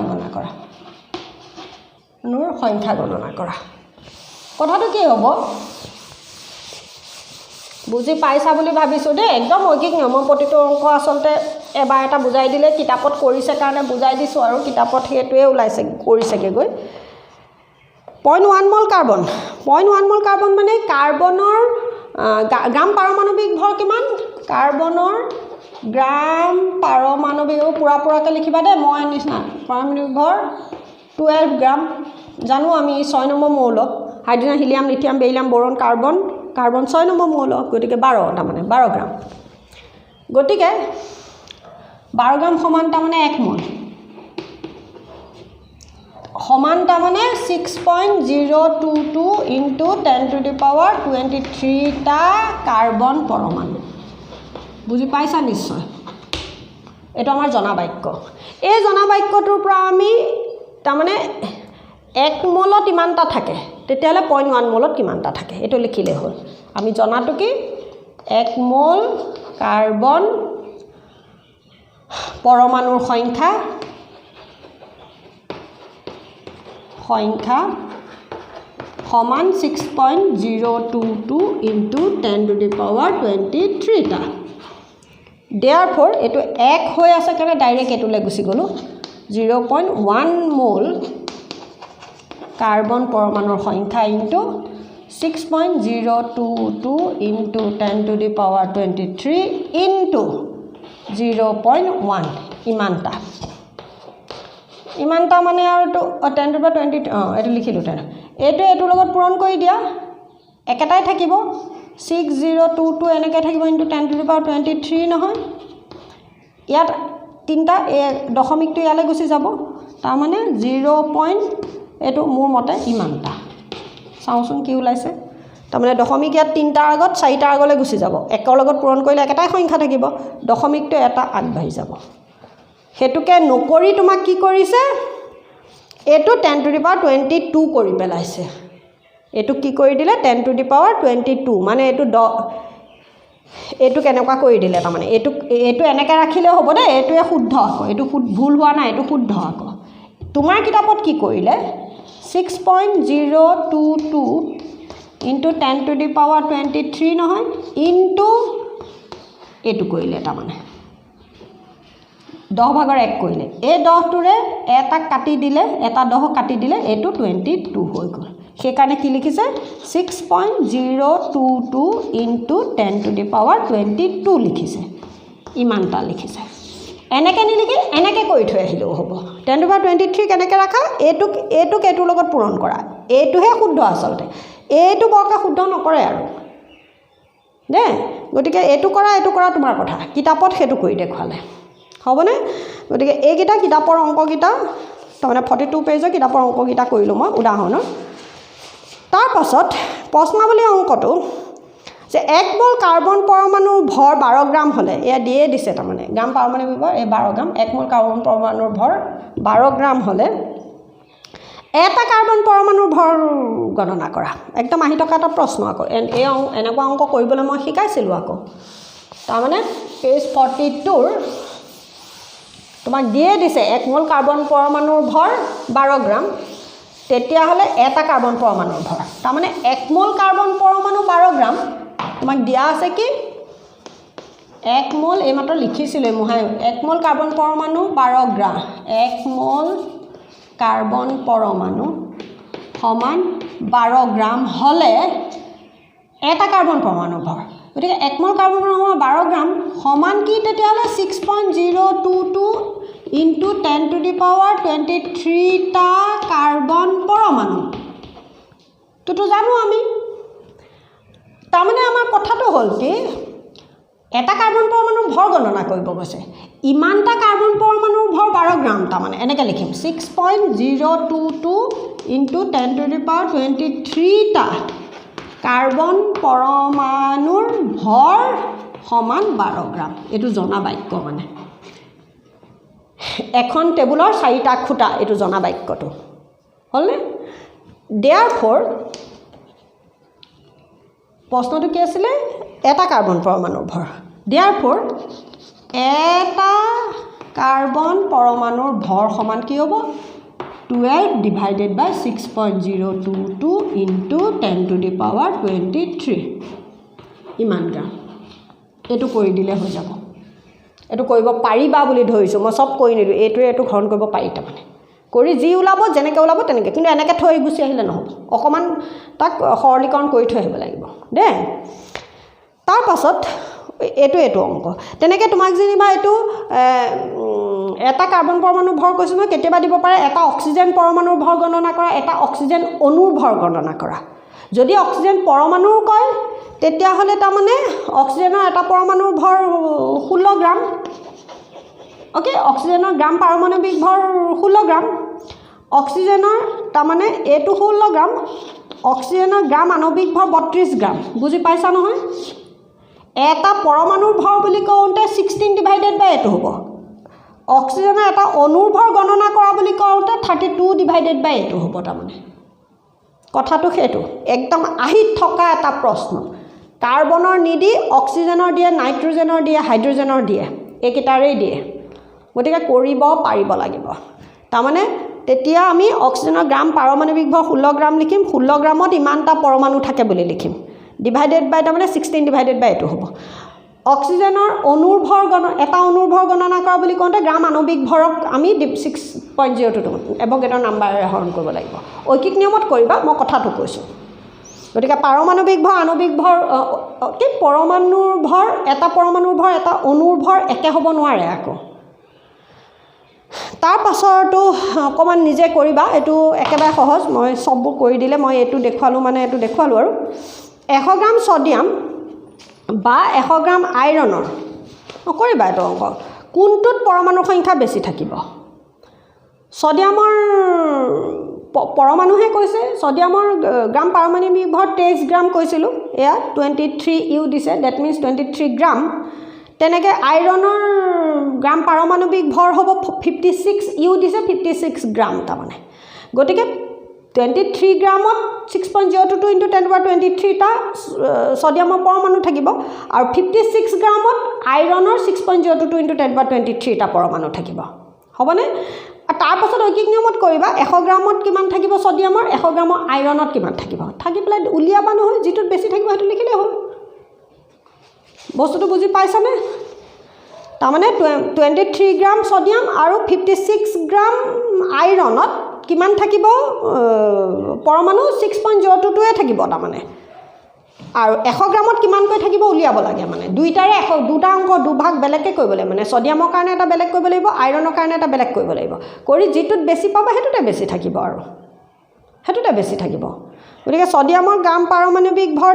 গণনা কৰা কথাটো কি হ'ব বুজি পাইছা বুলি ভাবিছো দে একদম ঐকিক নিয়মৰ প্ৰতিটো অংক আসলতে এবাৰ এটা বুজাই দিলে কিতাপত কৰিছে কাৰণে বুজাই দিছো আৰু কিতাপত হেতুৱে ওলাইছে কৰিছেগে গৈ 0.1 মোল কাৰ্বন 0.1 মোল কাৰ্বন মানে কাৰ্বনৰ গ্ৰাম পাৰমাণবিক ভৰ কিমান কাৰ্বনৰ গ্ৰাম পাৰমাণবিক পুৰাকে লিখিবা দে মই নিচিনা পাৰমাণবিক ভৰ 12 গ্ৰাম জানো আমি 6 নম্বৰ মৌল hydrogen helium lithium beryllium boron carbon 6 number মৌল গতিকে 12 টা মানে 12 গ্ৰাম গতিকে 12 গ্ৰাম সমান টা মানে 1 মোল সমান টা মানে 6.022 × 10⁻23 টা কাৰ্বন পৰমাণু বুজি পাইছা নিশ্চয় এটা আমাৰ জনা বাক্য এই জনা বাক্যটোৰ পৰা আমি তা মানে 1 মোলত ইমানটা থাকে তেতিয়ালে 0.1 মোলত কিমানটা থাকে এটো লিখিলে হ'ল আমি জনাটো কি 1 মোল কাৰ্বন পৰমাণুৰ সংখ্যা সমান 6.022 × 10⁻23 টা therefore এটো 1 হৈ আছে কাৰণে ডাইৰেক্ট এটোলে গুছি গলো 0.1 মোল কাৰ্বন পৰমাণুৰ সংখ্যা ইনটু 6.022 × 10⁻23 ইনটু 0.1 ইমানটা মানে আৰু 10⁻20 এটো লিখিলো তেনে এটোৰ লগত পূৰণ কৰি দিয়া একেটাই থাকিব 6022 এনেকৈ থাকিব × 10⁻23 নহয় ইয়াত তিনটা দশমিকটো ইয়ালে গুছি যাব তাৰ মানে 0. এটো মোৰ মতে ইমানটা চাওচোন কি ওলাইছে তাৰ মানে দশমিক ইয়াত তিনটাৰ আগত চাৰিটাৰ আগলে গুছি যাব একৰ লগত পূৰণ কৰিলে একেটাই সংখ্যা থাকিব দশমিকটো এটা আগবাঢ়ি যাব হেতুকে নকৰি তোমাক কি কৰিছে এটো 10⁻22 কৰি পেলাইছে এটো কি কৰি দিলে 10⁻22 মানে এটো কেনেকুৱা কৰি দিলে তাৰ মানে এটো এনেকৈ ৰাখিলে হ'ব দে এটোৱে শুদ্ধ আকৌ এটো ভুল হোৱা নাই এটো শুদ্ধ আকৌ তোমাৰ কিতাপত কি কৰিলে 6.022 × 10⁻23 নহয় ইনটু এটো কৰিলে তাৰ মানে 10 ভাগৰ 1 কৰিলে এই 10 টোৰে এটা কাটি দিলে এটা 10 কাটি দিলে এটো 22 হৈ গ'ল সেই কাৰণে কি লিখিছে 6.022 × 10⁻22 লিখিছে ইমানটা লিখিছে এনেকৈ নিলিখি এনেকৈ কৰি থৈ আহিলেও হ'ব 10⁻23 কেনেকৈ ৰাখা এটোক এটোৰ লগত পূৰণ কৰা এটোহে শুদ্ধ আসলতে এটো বৰকে শুদ্ধ নকৰে আৰু দে গতিকে এটো কৰা তোমাৰ কথা কিতাপত হেতু কৰি দেখুৱালে হ'বনে গতিকে এইকেইটা কিতাপৰ অংককেইটা তাৰমানে 42 পেজৰ কিতাপৰ অংককেইটা কৰিলোঁ মই উদাহৰণৰ তাৰ পাছত প্ৰশ্নাৱলী অংকটো যে 1 মোল কাৰ্বন পৰমাণুৰ ভৰ 12 গ্ৰাম হলে এয়া দিয়ে দিছে তাৰমানে গ্ৰাম পাৰমাণবিক ভৰ এই 12 গ্ৰাম 1 মোল কাৰ্বন পৰমাণুৰ ভৰ 12 গ্ৰাম হলে এটা কাৰ্বন পৰমাণুৰ ভৰ গণনা কৰা একদম আহি থকা এটা প্ৰশ্ন আকৌ এনেকুৱা অংক কৰিবলৈ মই শিকাইছিলোঁ আকৌ তাৰমানে পেজ 42 তোমাক দিয়ে দিছে 1 মোল কাৰ্বন পৰমাণুৰ ভৰ 12 গ্ৰাম তেতিয়াহলে এটা কাৰ্বন পৰমাণুৰ ভৰ তাৰমানে 1 মোল কাৰ্বন পৰমাণু 12 গ্ৰাম তোমাক দিয়া আছে কি 1 মোল এই মাত্ৰ লিখিছিলে মহাই 1 মোল কাৰ্বন পৰমাণু 12 গ্ৰাম 1 মোল কাৰ্বন পৰমাণু সমান 12 গ্ৰাম হলে এটা কাৰ্বন পৰমাণু ভৰ গতিকে 1 মোল কাৰ্বন পৰমাণু 12 গ্ৰাম সমান কি তেতিয়াহলে 6.022 ইনটু 10⁻23টা কাৰ্বন পৰমাণু তো জানো আমি তাৰমানে আমাৰ কথাটো হ'ল কি এটা কাৰ্বন পৰমাণুৰ ভৰ গণনা কৰিব গৈছে ইমানটা কাৰ্বন পৰমাণুৰ ভৰ 12 গ্ৰাম তাৰমানে এনেকৈ লিখিম 6.022 ইনটু 10⁻23টা কাৰ্বন পৰমাণুৰ ভৰ সমান 12 গ্ৰাম এইটো জনা বাক্য মানে এখন টেবুলৰ 4টা খুঁটা এইটো জনা বাক্যটো হ'লনে therefore প্ৰশ্নটো কি আছিল এটা কাৰ্বন পৰমাণুৰ ভৰ therefore এটা কাৰ্বন পৰমাণুৰ ভৰ সমান কি হ'ব 12 divided by 6.022 into 10⁻23 ইমান গ্ৰাম এইটো কৰি দিলে হৈ যাব এইটো কৰিব পাৰিবা বুলি ধৰিছোঁ মই সব কৈ নিদিওঁ এইটো ঘৰণ কৰিব পাৰি তাৰমানে কৰি যি ওলাব যেনেকৈ ওলাব তেনেকৈ কিন্তু এনেকৈ থৈ গুচি আহিলে নহ'ব অকণমান তাক সৰলীকৰণ কৰি থৈ আহিব লাগিব দেই তাৰপাছত এইটো অংক তেনেকৈ তোমাক যেনিবা এইটো এটা কাৰ্বন পৰমাণুৰ ভৰ কৈছোঁ মই কেতিয়াবা দিব পাৰে এটা অক্সিজেন পৰমাণুৰ ভৰ গণনা কৰা এটা অক্সিজেন অণুৰ ভৰ গণনা কৰা যদি অক্সিজেন পৰমাণুৰ কয় তেতিয়াহ'লে তাৰমানে অক্সিজেনৰ এটা পৰমাণুৰ ভৰ 16 গ্ৰাম ওকে অক্সিজেনৰ গ্ৰাম পাৰমাণৱিক ভৰ 16 গ্ৰাম অক্সিজেনৰ তাৰমানে এইটো 16 গ্ৰাম অক্সিজেনৰ গ্ৰাম আণৱিক ভৰ 32 গ্ৰাম বুজি পাইছা নহয় এটা পৰমাণুৰ ভৰ বুলি কওঁতে 16 ডিভাইডেড বাই এইটো হ'ব অক্সিজেনৰ এটা অণুৰ ভৰ গণনা কৰা বুলি কওঁতে 32 ডিভাইডেড বাই এইটো হ'ব তাৰমানে কথাটো সেইটো একদম আহি থকা এটা প্ৰশ্ন কাৰ্বনৰ নিদি অক্সিজেনৰ দিয়ে নাইট্ৰজেনৰ দিয়ে হাইড্ৰজেনৰ দিয়ে এইকেইটাৰেই দিয়ে গতিকে কৰিব পাৰিব লাগিব তাৰমানে তেতিয়া আমি অক্সিজেনৰ গ্ৰাম পাৰমাণৱিক ভৰ 16 গ্ৰাম লিখিম 16 গ্ৰামত ইমানটা পৰমাণু থাকে বুলি লিখিম ডিভাইডেড বাই তাৰমানে 16 ডিভাইডেড বাই এইটো হ'ব অক্সিজেনৰ অণুৰ ভৰ এটা অণুৰ ভৰ গণনা কৰা বুলি কওঁতে গ্ৰাম আণৱিক ভৰক আমি 6.022 এভোগাড্ৰ নাম্বাৰেৰে হৰণ কৰিব লাগিব ঐকিক নিয়মত কৰিবা মই কথাটো কৈছোঁ গতিকে পাৰমাণৱিক ভৰ আণৱিক ভৰ কি পৰমাণুৰ ভৰ এটা পৰমাণুৰ ভৰ এটা অণুৰ ভৰ একে হ'ব নোৱাৰে আকৌ তাৰ পাছৰটো অকণমান নিজে কৰিবা এইটো একেবাৰে সহজ মই সববোৰ কৰি দিলে মই এইটো দেখুৱালোঁ মানে এইটো দেখুৱালোঁ আৰু 100 গ্ৰাম ছডিয়াম বা 100 গ্ৰাম আইৰণৰ কৰিবা এইটো অংক কোনটোত পৰমাণুৰ সংখ্যা বেছি থাকিব ছডিয়ামৰ পৰমাণুহে কৈছে ছডিয়ামৰ গ্ৰাম পাৰমাণৱিক ভৰ 23 গ্ৰাম কৈছিলোঁ এয়া 23 ইউ দিছে ডেট মিনছ 23 গ্ৰাম তেনেকৈ আইৰণৰ গ্ৰাম পাৰমাণৱিক ভৰ হ'ব 56 ইউ দিছে 56 গ্ৰাম তাৰমানে গতিকে 23 গ্ৰামত 6.022 ইনটু 10⁻23টা ছডিয়ামৰ পৰমাণু থাকিব আৰু 56 গ্ৰামত আইৰণৰ 6.022 ইনটু 10⁻23টা পৰমাণু থাকিব হ'বনে তাৰপাছত ঐকিক নিয়মত কৰিবা 100 গ্ৰামত কিমান থাকিব ছডিয়ামৰ 100 গ্ৰামৰ আইৰণত কিমান থাকিব থাকি পেলাই উলিয়াবা নহয় যিটোত বেছি থাকিব সেইটো লিখিলেই হ'ল বস্তুটো বুজি পাইছানে তাৰমানে 23 গ্ৰাম ছডিয়াম আৰু 56 গ্ৰাম আইৰণত কিমান থাকিব পৰমাণু 6.022 থাকিব তাৰমানে আৰু 100 গ্ৰামত কিমানকৈ থাকিব উলিয়াব লাগে মানে দুইটাৰে দুটা অংক দুভাগ বেলেগকৈ কৰিব লাগিব মানে ছডিয়ামৰ কাৰণে এটা বেলেগ কৰিব লাগিব আইৰণৰ কাৰণে এটা বেলেগ কৰিব লাগিব কৰি যিটোত বেছি পাবা সেইটোতে বেছি থাকিব আৰু সেইটোতে বেছি থাকিব গতিকে ছডিয়ামৰ গ্ৰাম পাৰমাণৱিক ভৰ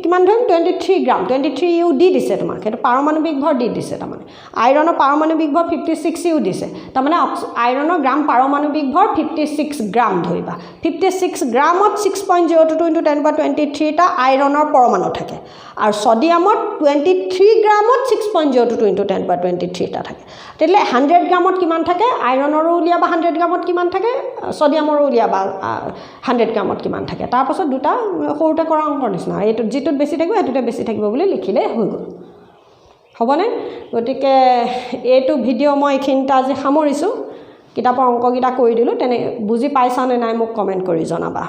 কিমান ধৰিম 23 গ্ৰাম 23 ইউ দি দিছে তোমাক সেইটো পাৰমাণৱিক ভৰ দি দিছে তাৰমানে আইৰণৰ পাৰমাণৱিক ভৰ 56 ইউ দিছে তাৰমানে আইৰণৰ গ্ৰাম পাৰমাণৱিক ভৰ 56 গ্ৰাম ধৰিবা 56 গ্ৰামত 6.022 ইনটু 10⁻23টা আইৰণৰ পৰমাণু থাকে আৰু ছডিয়ামত 23 গ্ৰামত 6.022 ইনটু 10⁻23টা থাকে তেতিয়াহ'লে 100 গ্ৰামত কিমান থাকে আইৰণৰো উলিয়াবা 100 গ্ৰামত কিমান থাকে ছডিয়ামৰো উলিয়াবা 100 গ্ৰামত কিমান থাকে তাৰপাছত দুটা সৰুতে কৰা অংকৰ নিচিনা এইটো যিটোত বেছি থাকিব সেইটোতে বেছি থাকিব বুলি লিখিলে হৈ গ'ল হ'বনে গতিকে এইটো ভিডিঅ' মই এইখিনিতে আজি সামৰিছোঁ কিতাপৰ অংককেইটা কৰি দিলোঁ তেনে বুজি পাইছানে নাই মোক কমেণ্ট কৰি জনাবা